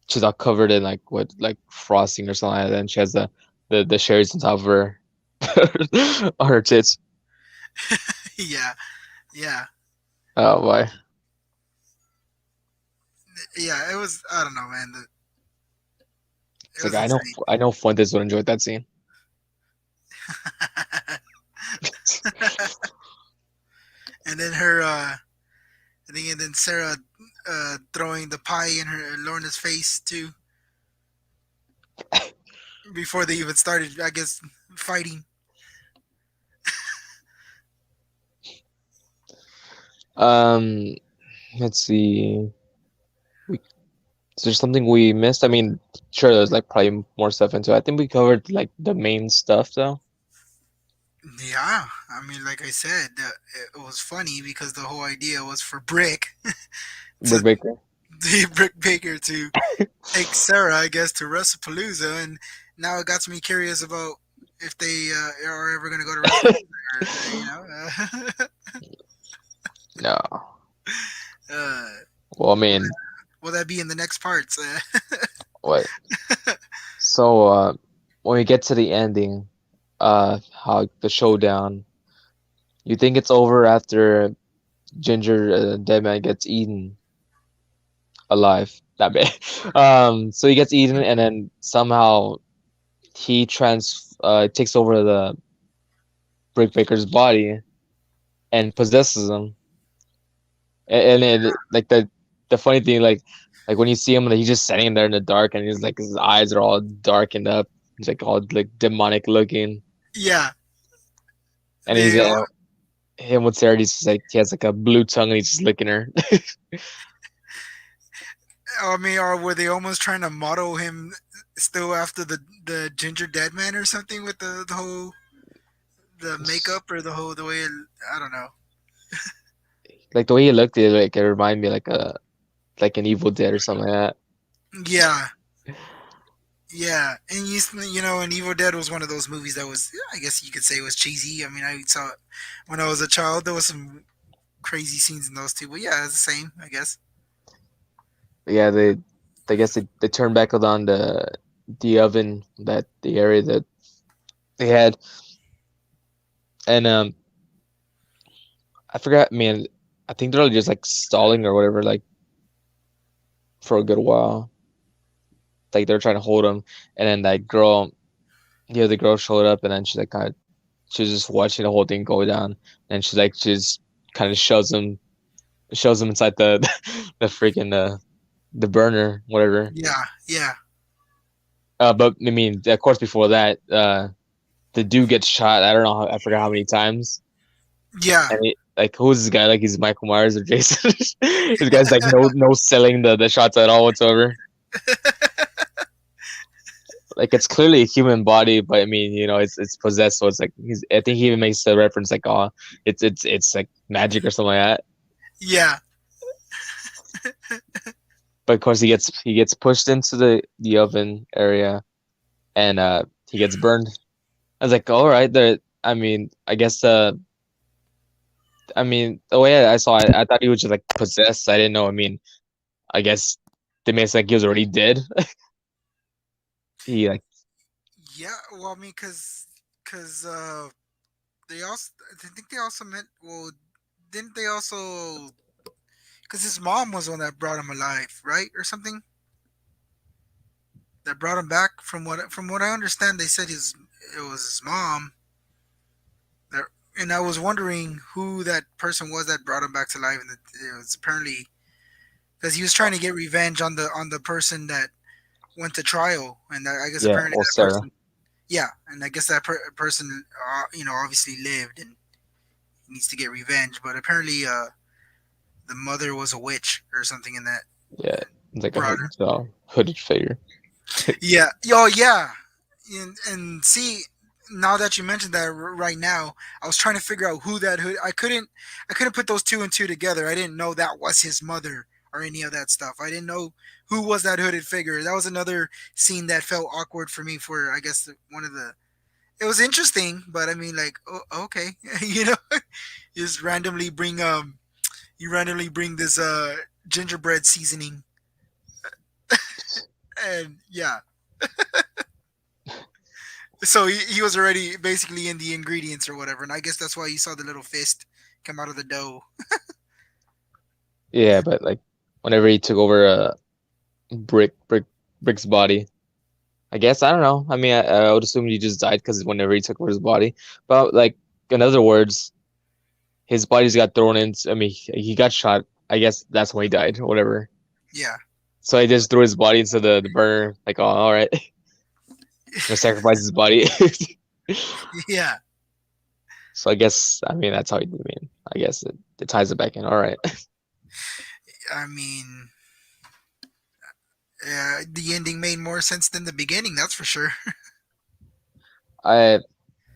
she's all covered in like what like frosting or something like that, and she has the cherries on top of her on her tits. yeah, yeah, Oh boy. yeah. It was. I don't know, man. It's It like was insane. I know Fuentes would enjoy that scene. And then her, I think, and then Sarah throwing the pie in her Lorna's face too before they even started. I guess fighting. Um, let's see. Is there something we missed? I mean, sure, there's like probably more stuff into it. I think we covered like the main stuff though. Yeah, I mean, like I said, it was funny because the whole idea was for Brick Britt to Baker. Brick Baker to take Sarah, I guess, to WrestlePalooza, and now it got me curious about if they are ever going to go to WrestlePalooza. No. Uh, Well, I mean, will that be in the next parts? what? So, when we get to the ending, how the showdown, you think it's over after Ginger Dead Man gets eaten alive? That bad. So he gets eaten, and then somehow he takes over the Brick Baker's body and possesses him. And it, like the funny thing, like when you see him, like, he's just sitting there in the dark, and he's like his eyes are all darkened up. He's like all like demonic looking, Yeah, and he's they. him with Sarah. He's just like he has like a blue tongue, and he's just licking her. I mean, or were they almost trying to model him still after the Ginger Dead Man or something with the whole the makeup or the way I don't know. Like the way he looked, it reminded me like an Evil Dead or something like that. Yeah, yeah, and and Evil Dead was one of those movies that was, I guess you could say, was cheesy. I mean, I saw it when I was a child. There was some crazy scenes in those too, but yeah, it's the same, I guess. But yeah, I guess they turned back on the oven, that the area that they had, and I forgot. I mean, I think they're just like stalling or whatever, like for a good while. Like they're trying to hold him, and then that girl, the girl showed up, and then she was just watching the whole thing go down, and she's kind of shoves him inside the the freaking the burner, whatever. Yeah, yeah, But I mean, of course, before that, the dude gets shot. I don't know. I forgot how many times. Yeah. And like, who's this guy? Like, he's Michael Myers or Jason? This guy's like no selling the shots at all whatsoever. Like, it's clearly a human body, but I mean, it's possessed, so it's like I think he even makes the reference like, oh, it's like magic or something like that. Yeah. But of course, he gets pushed into the oven area, and he gets burned. I was like, all right, there. I mean, I guess I mean, the way I saw it, I thought he was just like possessed. I didn't know. I mean, I guess they made it like he was already dead. He like, Yeah. Well, I mean, cause they also, I think they also meant, well, didn't they also, because his mom was the one that brought him alive, right, or something, that brought him back. From what I understand, they said it was his mom. That, and I was wondering who that person was that brought him back to life, and it was apparently because he was trying to get revenge on the person that went to trial, and I guess yeah, apparently well, that Sarah. person, yeah, and I guess that person, obviously lived and needs to get revenge, but apparently, the mother was a witch or something in that Yeah, it's like a brought hooded figure. Yeah. Oh, yeah. And see, now that you mentioned that right now, I was trying to figure out who that hood. I couldn't put those two and two together. I didn't know that was his mother or any of that stuff. I didn't know who was that hooded figure. That was another scene that felt awkward for me. For I guess one of the. It was interesting, but I mean, like, oh, okay, you just randomly bring this gingerbread seasoning, and yeah. So he was already basically in the ingredients or whatever, and I guess that's why you saw the little fist come out of the dough. Yeah, but like whenever he took over Brick's body, I guess I don't know. I mean, I would assume he just died because whenever he took over his body. But like in other words, his bodies got thrown in. I mean, he got shot. I guess that's when he died or whatever. Yeah, So he just threw his body into the burner. Like, oh, all right, gonna sacrifice his body. yeah. So I guess I mean that's how he did. I mean, I guess it ties it back in. All right. I mean, the ending made more sense than the beginning. That's for sure. I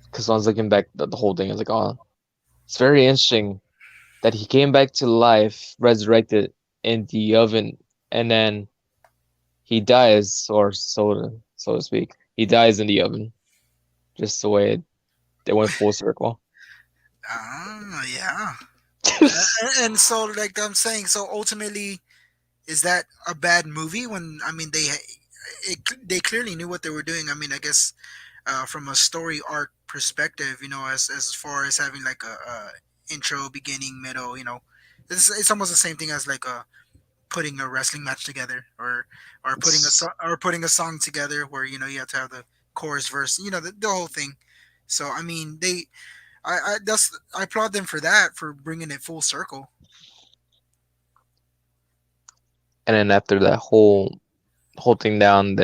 because I was looking back the whole thing. I was like, oh, it's very interesting that he came back to life, resurrected in the oven, and then he dies, or so to speak. He dies in the oven, just the way it went full circle. Ah, yeah. And so, like I'm saying, so ultimately, is that a bad movie? When I mean, they clearly knew what they were doing. I mean, I guess from a story arc perspective, as far as having like a intro, beginning, middle, it's almost the same thing as like putting a wrestling match together, or putting a song together, where you have to have the chorus, verse, the whole thing. So I mean, I applaud them for that, for bringing it full circle. And then after that whole thing down,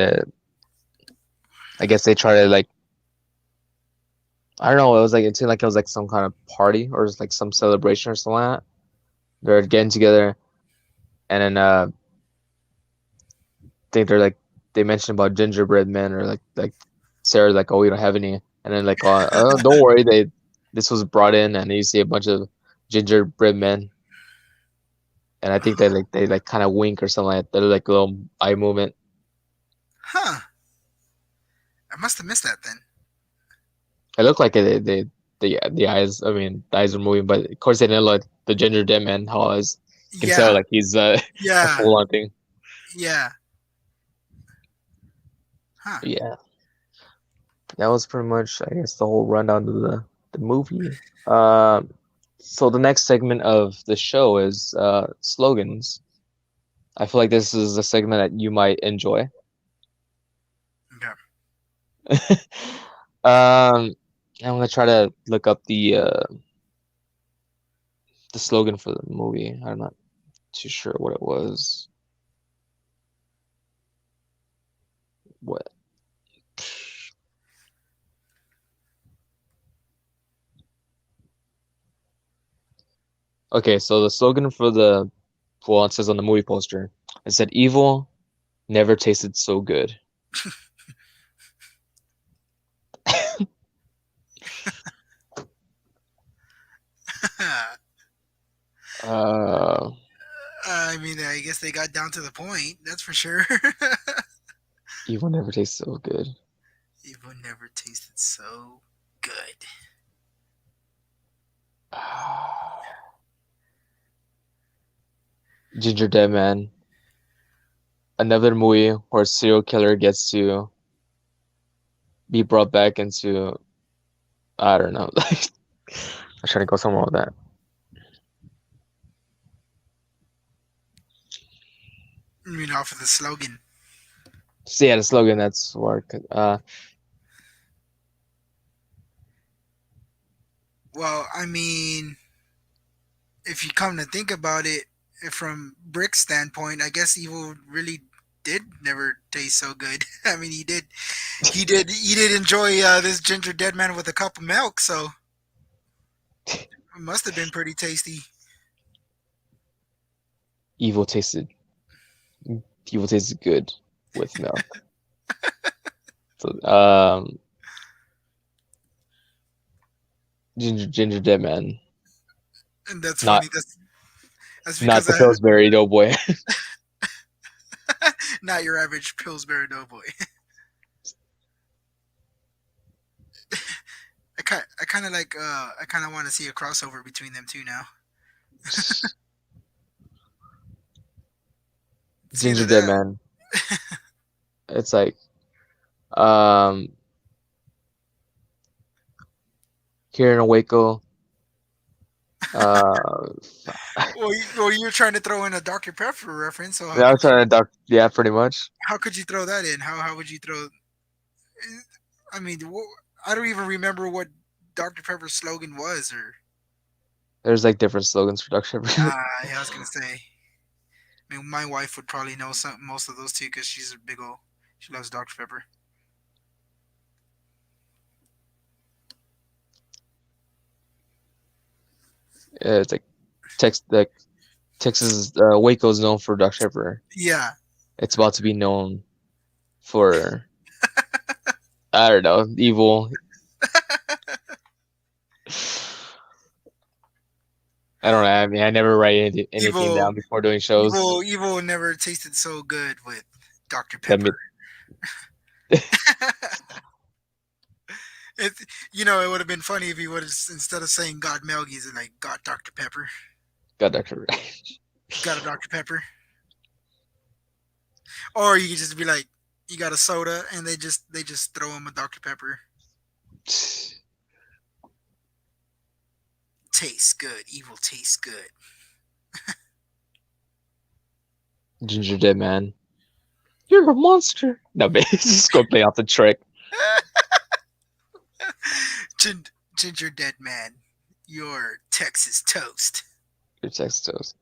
I guess they try to like I don't know. It seemed like it was like some kind of party or just like some celebration or something like that. They're getting together, and then think they mentioned about gingerbread men or like Sarah's like, oh, we don't have any, and then like, don't worry, this was brought in, and you see a bunch of gingerbread men, and I think they kind of wink or something like that. They're like a little eye movement. Huh. I must have missed that then. It looked like the eyes. I mean, the eyes were moving, but of course they didn't look the gingerbread man. How is you can tell Yeah. like he's a Yeah. full on thing. Yeah. Huh. Yeah, that was pretty much, I guess, the whole rundown of the movie. Um, so the next segment of the show is slogans. I feel like this is a segment that you might enjoy. Okay. I'm gonna try to look up the slogan for the movie. I'm not too sure what it was. What? Okay, so the slogan for well, it says on the movie poster, it said evil never tasted so good. Uh, I mean, I guess they got down to the point. That's for sure. evil never tastes so good. Evil never tasted so good. Gingerdead Man. Another movie where a serial killer gets to be brought back into, I don't know. I'm trying to go somewhere with that. I mean, off of the slogan. So yeah, the slogan, that's work. Well, I mean, if you come to think about it, from Brick's standpoint, I guess evil really did never taste so good. I mean, he did enjoy this ginger dead man with a cup of milk, so it must have been pretty tasty. Evil tasted evil tasted good with milk. So Gingerdead Man. And that's Not funny. That's not because the Pillsbury Doughboy. not your average Pillsbury Doughboy. I kind of like I kind of want to see a crossover between them two now. It's either Gingerdead that. Man. It's like um here in Waco. Uh, Well, you're trying to throw in a Dr. Pepper reference, so yeah, I was trying to duck. Yeah, pretty much. how could you throw that in? How would you throw? I mean, I don't even remember what Dr. Pepper's slogan was, or There's like different slogans for Dr. Pepper. yeah, I was gonna say. I mean, my wife would probably know most of those too because she's a big old. She loves Dr. Pepper. Yeah, it's like Texas Waco is known for Dr. Pepper. Yeah, It's about to be known for I don't know, evil. I don't know. I mean, I never write anything evil, down before doing shows. evil never tasted so good with Dr. That Pepper. It, it would have been funny if he would have, instead of saying "God Melgies" and like "God Dr. Pepper," got Dr. Pepper. got a Dr. Pepper, or you could just be like, "You got a soda," and they just throw him a Dr. Pepper. Tastes good. Evil tastes good. Gingerdead Man. You're a monster. No, man, just go play off the trick. Ginger Dead Man, you're Texas toast. Your text toast.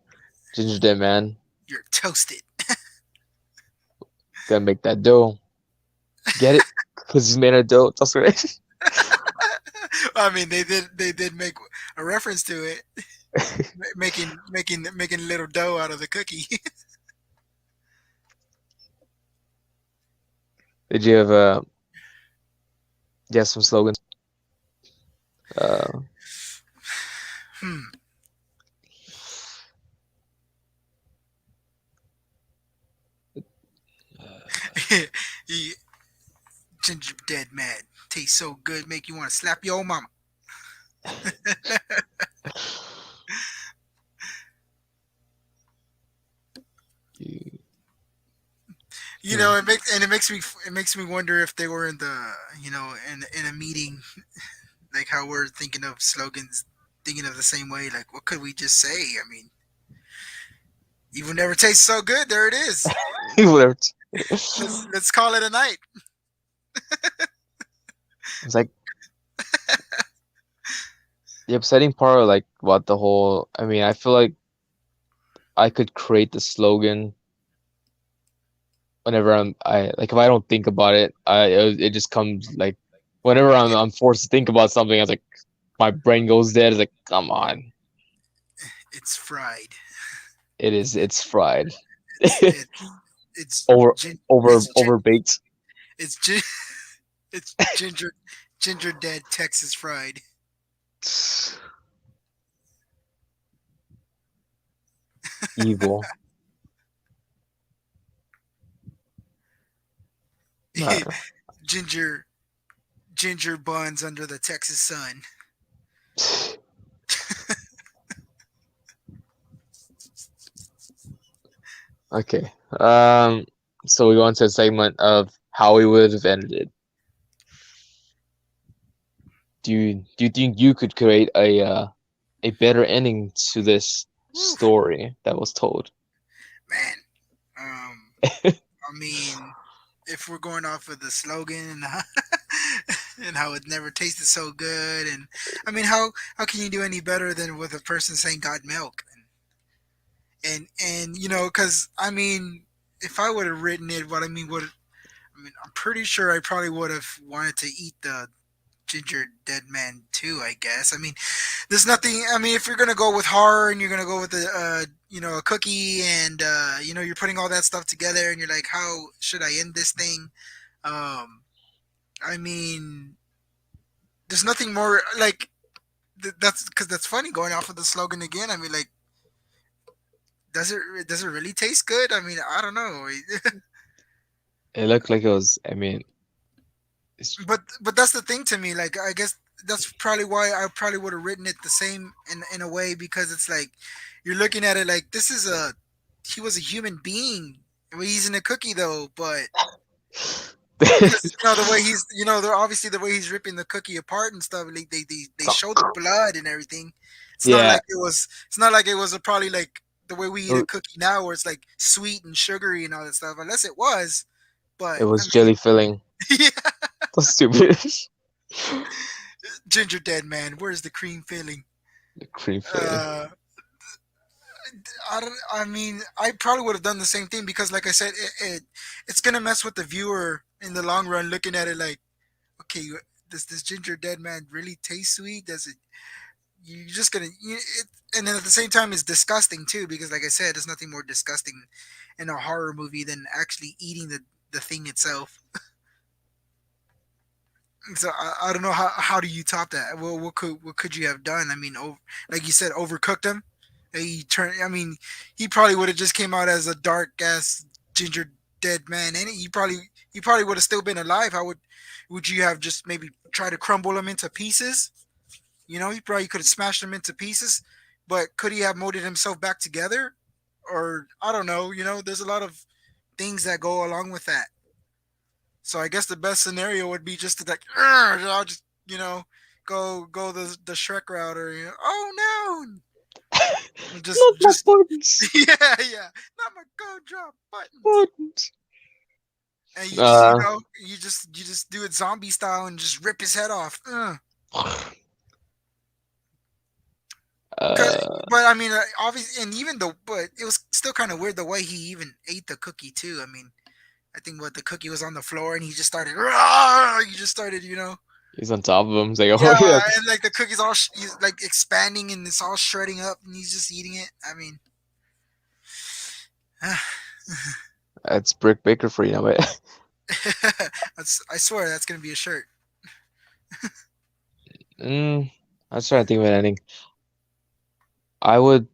Gingerdead Man. You're toasted. Gotta make that dough. Get it? Because he's made of dough. That's right. I mean, they did make a reference to it, making little dough out of the cookie. Did you have some slogans? Hmm. He- Ginger Dead Man tastes so good, make you want to slap your old mama. You- It makes me wonder if they were in the in a meeting, like how we're thinking of slogans, thinking of the same way. Like, what could we just say? I mean, evil never tastes so good. There it is. Whatever. Let's call it a night. It's like the upsetting part, like about the whole. I mean, I feel like I could create the slogan whenever I like if I don't think about it, it just comes like whenever I'm forced to think about something. I was like, my brain goes dead. It's like, come on. It's fried. It is. It's fried. It's it's it's over gin, over it's gin, overbaked. it's gin, it's ginger dead Texas fried. Evil. Uh, ginger ginger buns under the Texas sun. okay. So we go into a segment of how we would have ended it. Do you think you could create a better ending to this Woof, story that was told? man. I mean, if we're going off of the slogan and and how it never tasted so good, and I mean, how can you do any better than with a person saying "God milk"? And because I mean, if I would have written it, what I mean, I'm pretty sure I probably would have wanted to eat the ginger dead man too. I guess. I mean, there's nothing. I mean, if you're gonna go with horror and you're gonna go with a cookie and you're putting all that stuff together and you're like, how should I end this thing? Um, I mean, there's nothing more like that's because that's funny going off of the slogan again. I mean, like, does it really taste good? I mean, I don't know. It looked like it was. I mean, it's, But that's the thing to me. Like, I guess that's probably why I probably would have written it the same in a way because it's like you're looking at it like this is a he was a human being. Well, he's in a cookie though, but because the way he's they're obviously the way he's ripping the cookie apart and stuff. Like they show the blood and everything. yeah, It's not like it was a, probably like the way we eat a it cookie now, where it's like sweet and sugary and all that stuff. Unless it was, but it I was mean, jelly filling. yeah, That's stupid. ginger dead man. Where's the cream filling? The cream filling. Uh, I mean, I probably would have done the same thing because, like I said, it's gonna mess with the viewer in the long run. Looking at it like, okay, does this ginger dead man really taste sweet? Does it? You're just gonna, and then at the same time, it's disgusting too because, like I said, there's nothing more disgusting in a horror movie than actually eating the thing itself. So I don't know how do you top that? Well, what could you have done? I mean, like you said, overcooked him. He turned. I mean, he probably would have just came out as a dark ass ginger dead man, and he probably would have still been alive. How would you have just maybe try to crumble him into pieces? He probably could have smashed him into pieces, but could he have molded himself back together? Or I don't know. There's a lot of things that go along with that. So I guess the best scenario would be just to like, I'll just go the Shrek route, or oh no, Not my just buttons. yeah, not my go drop buttons, Buttons. and Uh, you just do it zombie style and just rip his head off. 'Cause- uh, But I mean, obviously, and even though, but it was still kind of weird the way he even ate the cookie too. I mean, I think what the cookie was on the floor and he just started, he just started, he's on top of him. He's like, oh yeah, yeah, and like the cookie's all he's like expanding and it's all shredding up and he's just eating it. I mean, that's Brick Baker for you now. But I swear that's gonna be a shirt. I was trying to think of an ending. I would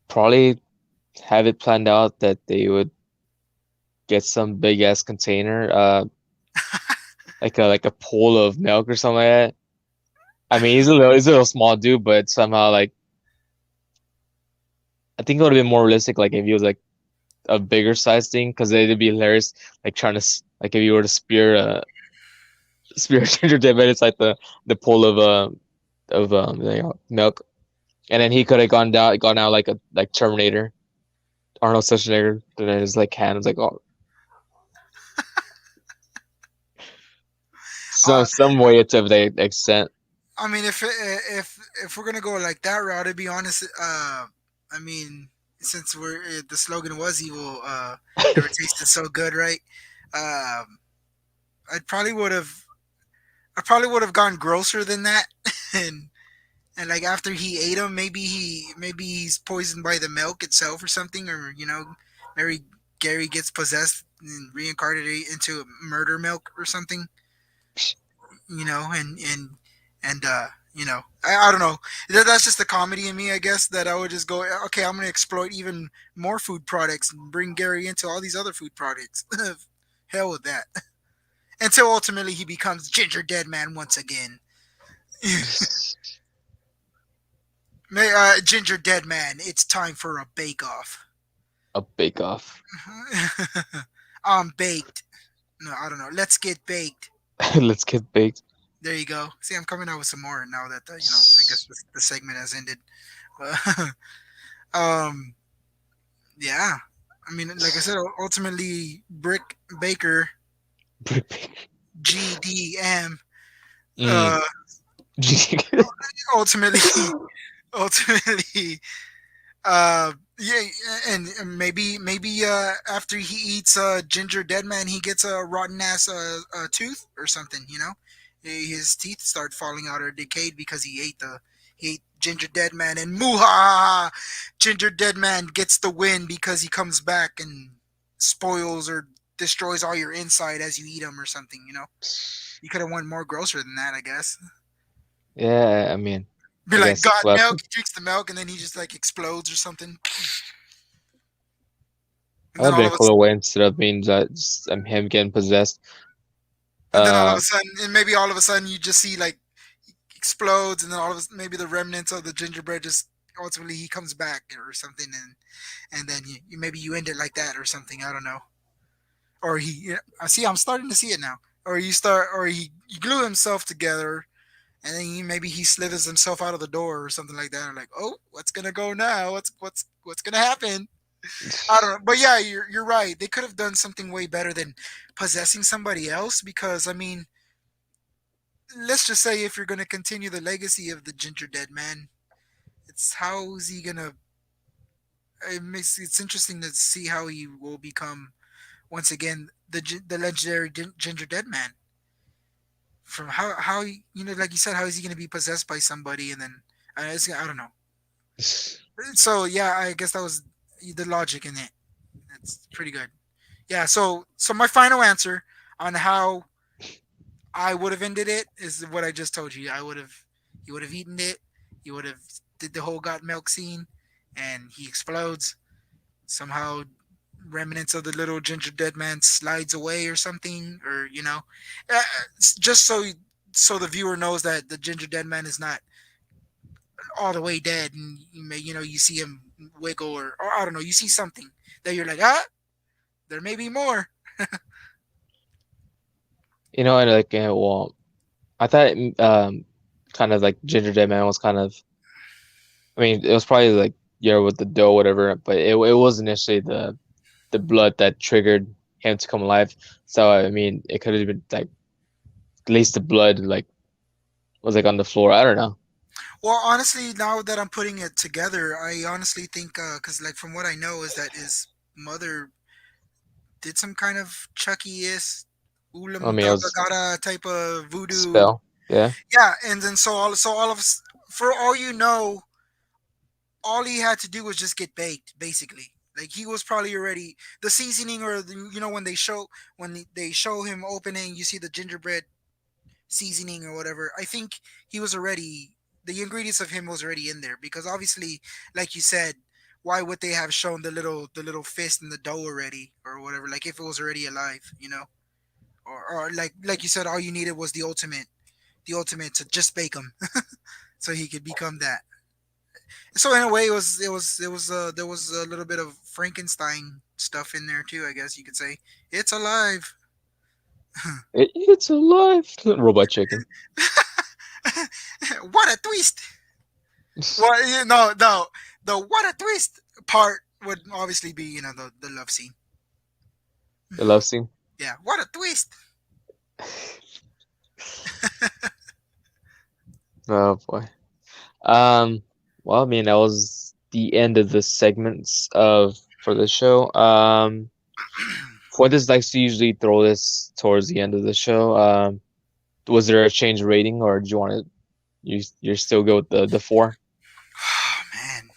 probably have it planned out that they would get some big ass container, like a pool of milk or something like that. I mean, he's a little small dude, but somehow like I think it would have been more realistic, like if he was like a bigger size thing, because it'd be hilarious, like trying to like if you were to spear a ginger dead man inside the pool of milk, and then he could have gone out like Terminator, Arnold Schwarzenegger, and then his like hand was like oh Uh, some way to the extent. I mean, if we're gonna go like that route, to be honest, I mean, since the slogan was evil, never tasted so good, right? Um, I probably would have gone grosser than that, and And like after he ate him, maybe he's poisoned by the milk itself or something, or Mary Gary gets possessed and reincarnated into murder milk or something. And I don't know. That's just the comedy in me, I guess. That I would just go, okay, I'm gonna exploit even more food products and bring Gary into all these other food products. Hell with that. Until ultimately he becomes Ginger Dead Man once again. Ginger Dead Man, it's time for a bake off. A bake off. I'm baked. No, I don't know. Let's get baked. Let's get baked. There you go. See, I'm coming out with some more now that I guess the segment has ended. um, yeah. I mean, like I said, ultimately, Brick Baker, GDM, Mm. uh, ultimately, ultimately, yeah, and maybe after he eats Ginger Dead Man, he gets a rotten ass tooth or something. His teeth start falling out or decayed because he ate Ginger Dead Man, and Muha, Ginger Dead Man gets the win because he comes back and spoils or destroys all your inside as you eat him or something. You could have won more grosser than that, I guess. Yeah, I mean, Be I like, guess. got Well, milk, he drinks the milk, and then he just like explodes or something. And that would then have been all a of a cooler way instead of being just him getting possessed. and then all of Uh, a sudden, and maybe all of a sudden, you just see like explodes, and then all of a, maybe the remnants of the gingerbread just ultimately he comes back or something, and then maybe you end it like that or something. I don't know. Or I see. I'm starting to see it now. Or he glue himself together, and then maybe he slithers himself out of the door or something like that. Or like, oh, what's gonna go now? What's gonna happen? I don't know. But yeah, you're right. They could have done something way better than possessing somebody else because I mean, let's just say if you're going to continue the legacy of the Ginger Dead Man, it's how is he going to it's interesting to see how he will become once again the legendary Ginger Dead Man. From how like you said, how is he going to be possessed by somebody and then I don't know. So yeah, I guess that was the logic in it. It's pretty good. Yeah, so my final answer on how I would have ended it is what I just told you. He would have eaten it. He would have did the whole got milk scene, and he explodes somehow. Remnants of the little ginger dead man slides away or something, or just so the viewer knows that the ginger dead man is not all the way dead, and you see him wiggle or I don't know, you see something that you're like there may be more. and like, well, I thought, kind of like Ginger Dead Man was kind of. I mean, it was probably like with the dough, whatever, but it wasn't initially the blood that triggered him to come alive. So I mean, it could have been like at least the blood like was like on the floor. I don't know. Well, honestly, now that I'm putting it together, I honestly think because like from what I know is that his mother did some kind of Chucky-ish I Ulam mean, it Gaga was Gada type of voodoo. spell. Yeah. Yeah, and then so all of for all you know, all he had to do was just get baked, basically. Like he was probably already the seasoning or when they show him opening, you see the gingerbread seasoning or whatever. I think he was already the ingredients of him was already in there because obviously, like you said, why would they have shown the little fist in the dough already or whatever? Like if it was already alive, or like you said, all you needed was the ultimate to just bake him, so he could become that. So in a way, it was there was a little bit of Frankenstein stuff in there too. I guess you could say it's alive. It's alive. Robot chicken. What a twist! Well, no, the what a twist part would obviously be the love scene. The love scene. Yeah, what a twist! Oh boy. Um. Well, I mean, that was the end of the segments of for the show. Fuentes likes to usually throw this towards the end of the show. Was there a change rating, or do you're still good with the four? Oh man,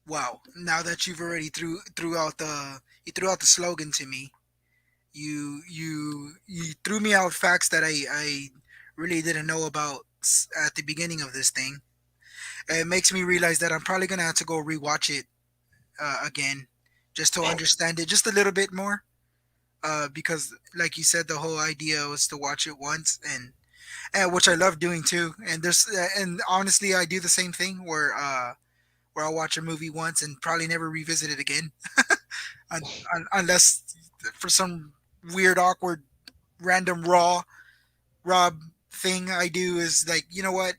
wow! Now that you've already threw out the slogan to me, you threw me out facts that I really didn't know about at the beginning of this thing. It makes me realize that I'm probably gonna have to go rewatch it again, just to understand it just a little bit more. Because, like you said, the whole idea was to watch it once, and which I love doing too. And and honestly, I do the same thing where I'll watch a movie once and probably never revisit it again, unless for some weird, awkward, random Rob thing I do is like, you know what?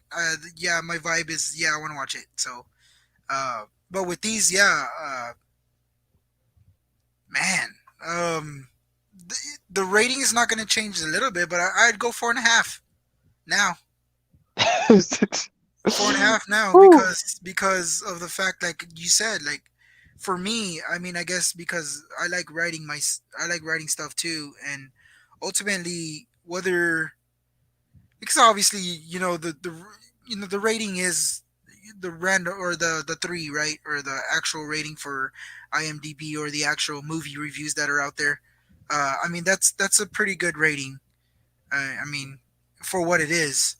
Yeah, my vibe is, yeah, I want to watch it. So, but with these, yeah, man, um, the, the rating is not going to change a little bit, but I'd go 4.5 now. 4.5 now Whew. because of the fact, like you said, like for me, I mean, I guess because I like writing stuff too, and ultimately whether because obviously the rating is the random or the three, right, or the actual rating for IMDb or the actual movie reviews that are out there. I mean that's a pretty good rating. I mean for what it is.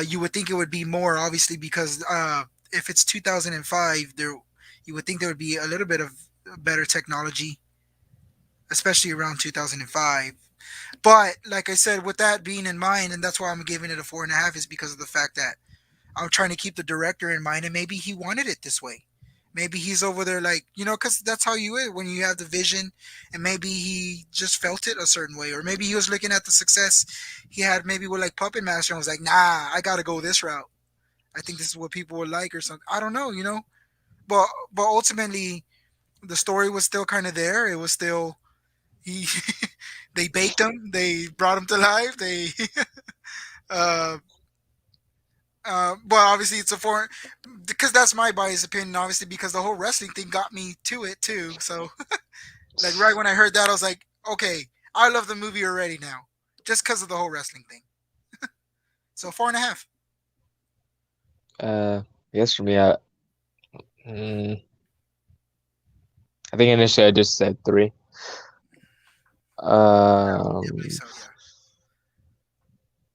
You would think it would be more, obviously, because if it's 2005, there you would think there would be a little bit of better technology, especially around 2005. But like I said, with that being in mind, and that's why I'm giving it a 4.5, is because of the fact that I'm trying to keep the director in mind, and maybe he wanted it this way. Maybe he's over there like, because that's how you is when you have the vision, and maybe he just felt it a certain way, or maybe he was looking at the success he had maybe with like Puppet Master and was like, nah, I got to go this route. I think this is what people would like or something. I don't know. But ultimately, the story was still kind of there. It was still he. They baked him. They brought him to life. They uh, but obviously it's a foreign because that's my biased opinion. Obviously, because the whole wrestling thing got me to it too. So, like right when I heard that, I was like, okay, I love the movie already now, just because of the whole wrestling thing. So 4.5. I guess for me, mm, I think initially I just said three. Yeah, I believe Um, so. Yeah.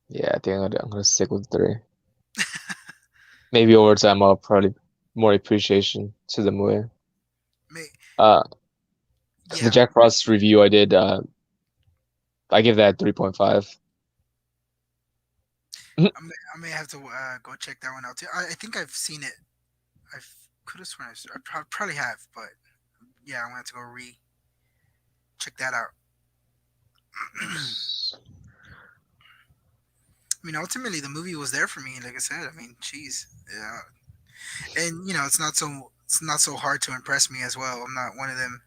yeah, I think I'm gonna stick with three. Maybe over time I'll probably more appreciation to the movie. May, Uh, for the yeah. Jack Frost review I did, I give that 3.5. I may have to go check that one out too. I think I've seen it. I could have sworn probably have, but yeah, I'm gonna have to go check that out. I mean, ultimately, the movie was there for me. Like I said, I mean, geez, yeah, and it's not so hard to impress me as well. I'm not one of them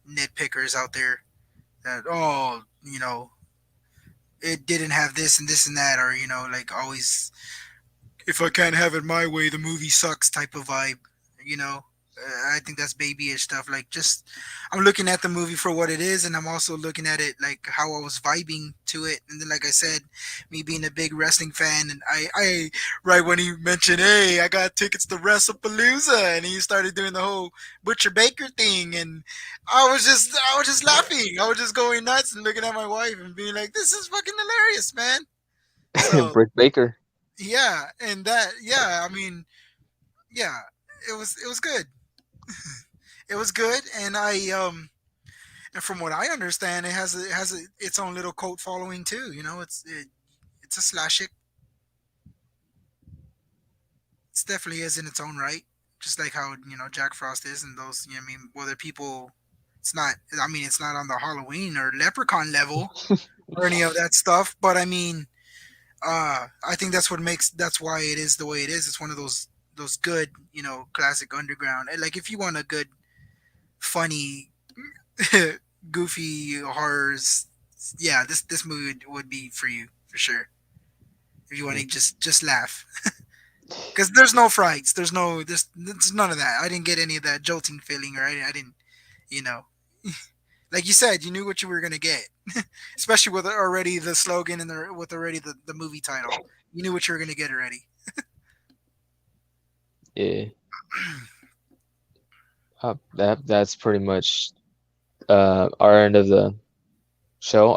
nitpickers out there that it didn't have this and this and that, or like always if I can't have it my way, the movie sucks type of vibe. You know, I think that's babyish stuff. Like, just I'm looking at the movie for what it is, and I'm also looking at it like how I was vibing to it. And then, like I said, me being a big wrestling fan, and I right when he mentioned, "Hey, I got tickets to WrestlePalooza," and he started doing the whole Butcher Baker thing, and I was just laughing. I was just going nuts and looking at my wife and being like, "This is fucking hilarious, man." So Britt Baker. yeah, and that yeah, I mean yeah, it was good. It was good, and and from what I understand, its own little cult following too. It's a slash it. It definitely is in its own right, just like how Jack Frost is, and those. I mean, whether people, it's not. I mean, it's not on the Halloween or Leprechaun level or any of that stuff, but I mean, I think that's why it is the way it is. It's one of those good, classic underground. And like if you want a good, funny, goofy horrors, yeah, this movie would be for you for sure. If you want to just laugh, because there's no frights, there's none of that. I didn't get any of that jolting feeling, or I didn't, you know. Like you said, you knew what you were gonna get, especially with already the slogan and with already the movie title. You knew what you were gonna get already. Yeah. That's pretty much our end of the show.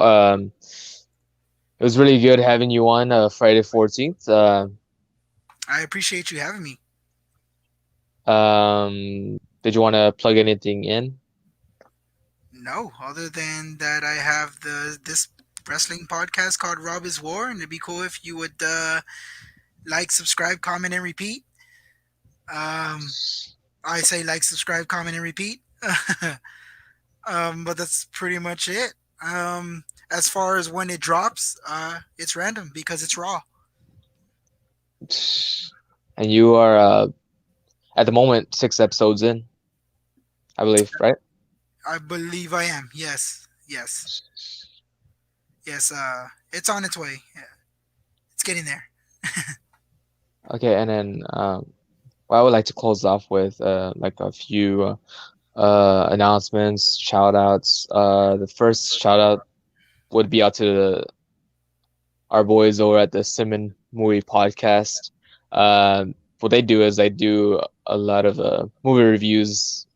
It was really good having you on Friday 14th. I appreciate you having me. Did you want to plug anything in? No, other than that, I have this wrestling podcast called Rob is War, and it'd be cool if you would like, subscribe, comment, and repeat. Um, I say like, subscribe, comment, and repeat. But that's pretty much it. As far as when it drops, it's random because it's raw. And you are at the moment 6 episodes in, I believe, right? I believe I am. Yes, yes, yes. It's on its way. Yeah, it's getting there. Okay, and then well, I would like to close off with like a few announcements, shout outs. The first shout out would be out to our boys over at the Simon Movie Podcast. What they do is they do a lot of movie reviews.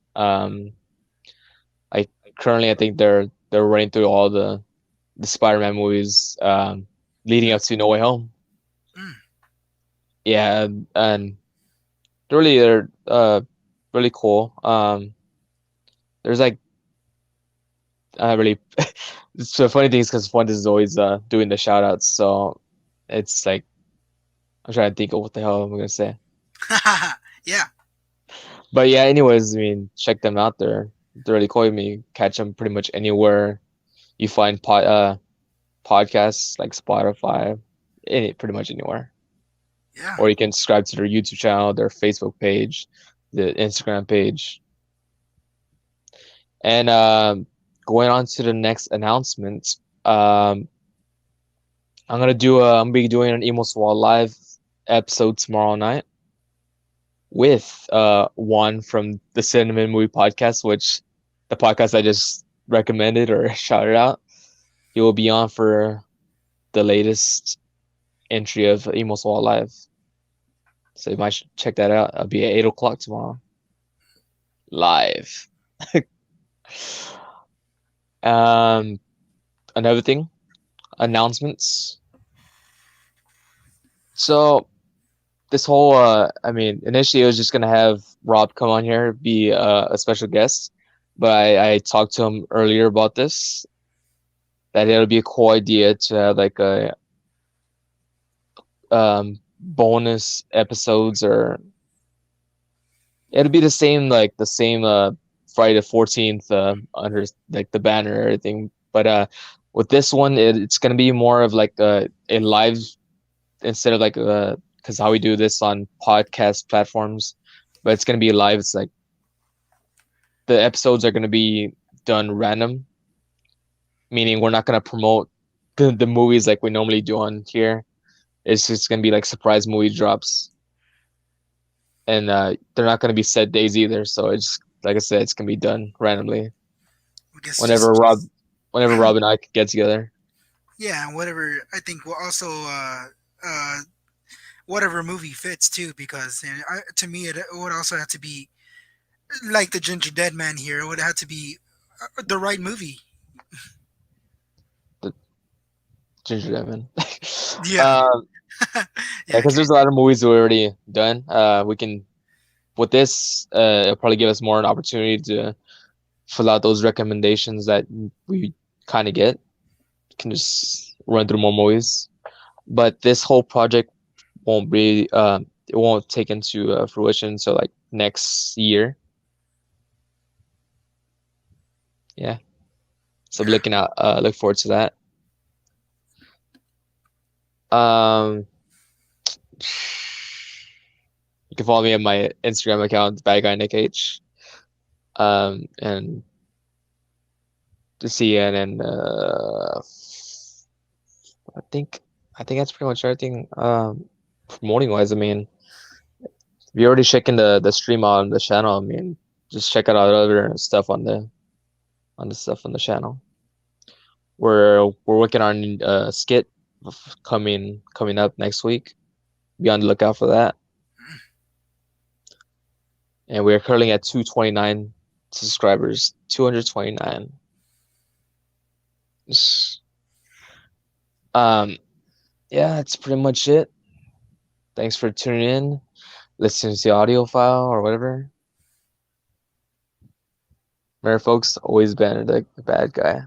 Like currently, I think they're running through all the Spider-Man movies leading up to No Way Home. Mm. Yeah, and they're really cool. There's like really so funny things because Fuentes is always doing the shout outs, so it's like I'm trying to think of what the hell I'm gonna say. Yeah. But yeah, anyways, I mean, check them out. They're really cool. I mean, catch them pretty much anywhere you find podcasts like Spotify, pretty much anywhere. Yeah. Or you can subscribe to their YouTube channel, their Facebook page, the Instagram page. And going on to the next announcement, I'm gonna be doing an Emo Swall live episode tomorrow night with Juan from the Cinnamon Movie Podcast, which the podcast I just recommended or shouted out. He will be on for the latest entry of Emo Swall Live. So you might check that out. I'll be at 8 o'clock tomorrow. Live. Another thing, announcements. So this whole I mean, initially I was just gonna have Rob come on here, be a special guest, but I talked to him earlier about this, that it would be a cool idea to have like a bonus episodes, or it'll be the same Friday the 14th under like the banner and everything, but with this one it's gonna be more of like a live, instead of like because how we do this on podcast platforms, but it's gonna be live. It's like the episodes are gonna be done random, meaning we're not gonna promote the movies like we normally do on here. It's just gonna be like surprise movie drops, and they're not gonna be set days either. So it's like I said, it's gonna be done randomly I guess whenever Rob and I could get together. Yeah, and whatever. I think we'll also whatever movie fits too, because to me it would also have to be like the Ginger Dead Man here. It would have to be the right movie. The Ginger Devin. Yeah. Yeah, Yeah. because there's a lot of movies we already done. We can, with this, it'll probably give us more an opportunity to fill out those recommendations that we kind of get. Can just run through more movies, but this whole project won't be it won't take into fruition until like next year. Yeah, so Yeah. look forward to that. Um, you can follow me on my Instagram account, Bad Guy Nick H. And to see it, and I think that's pretty much everything. Promoting wise, I mean, if you're already checking the stream on the channel, I mean, just check out our other stuff on there. on the stuff on the channel. We're working on a skit coming up next week. Be on the lookout for that. And we are currently at 229 subscribers. 229. Yeah, that's pretty much it. Thanks for tuning in, listening to the audio file or whatever. Remember, folks, always Benedict, the bad guy.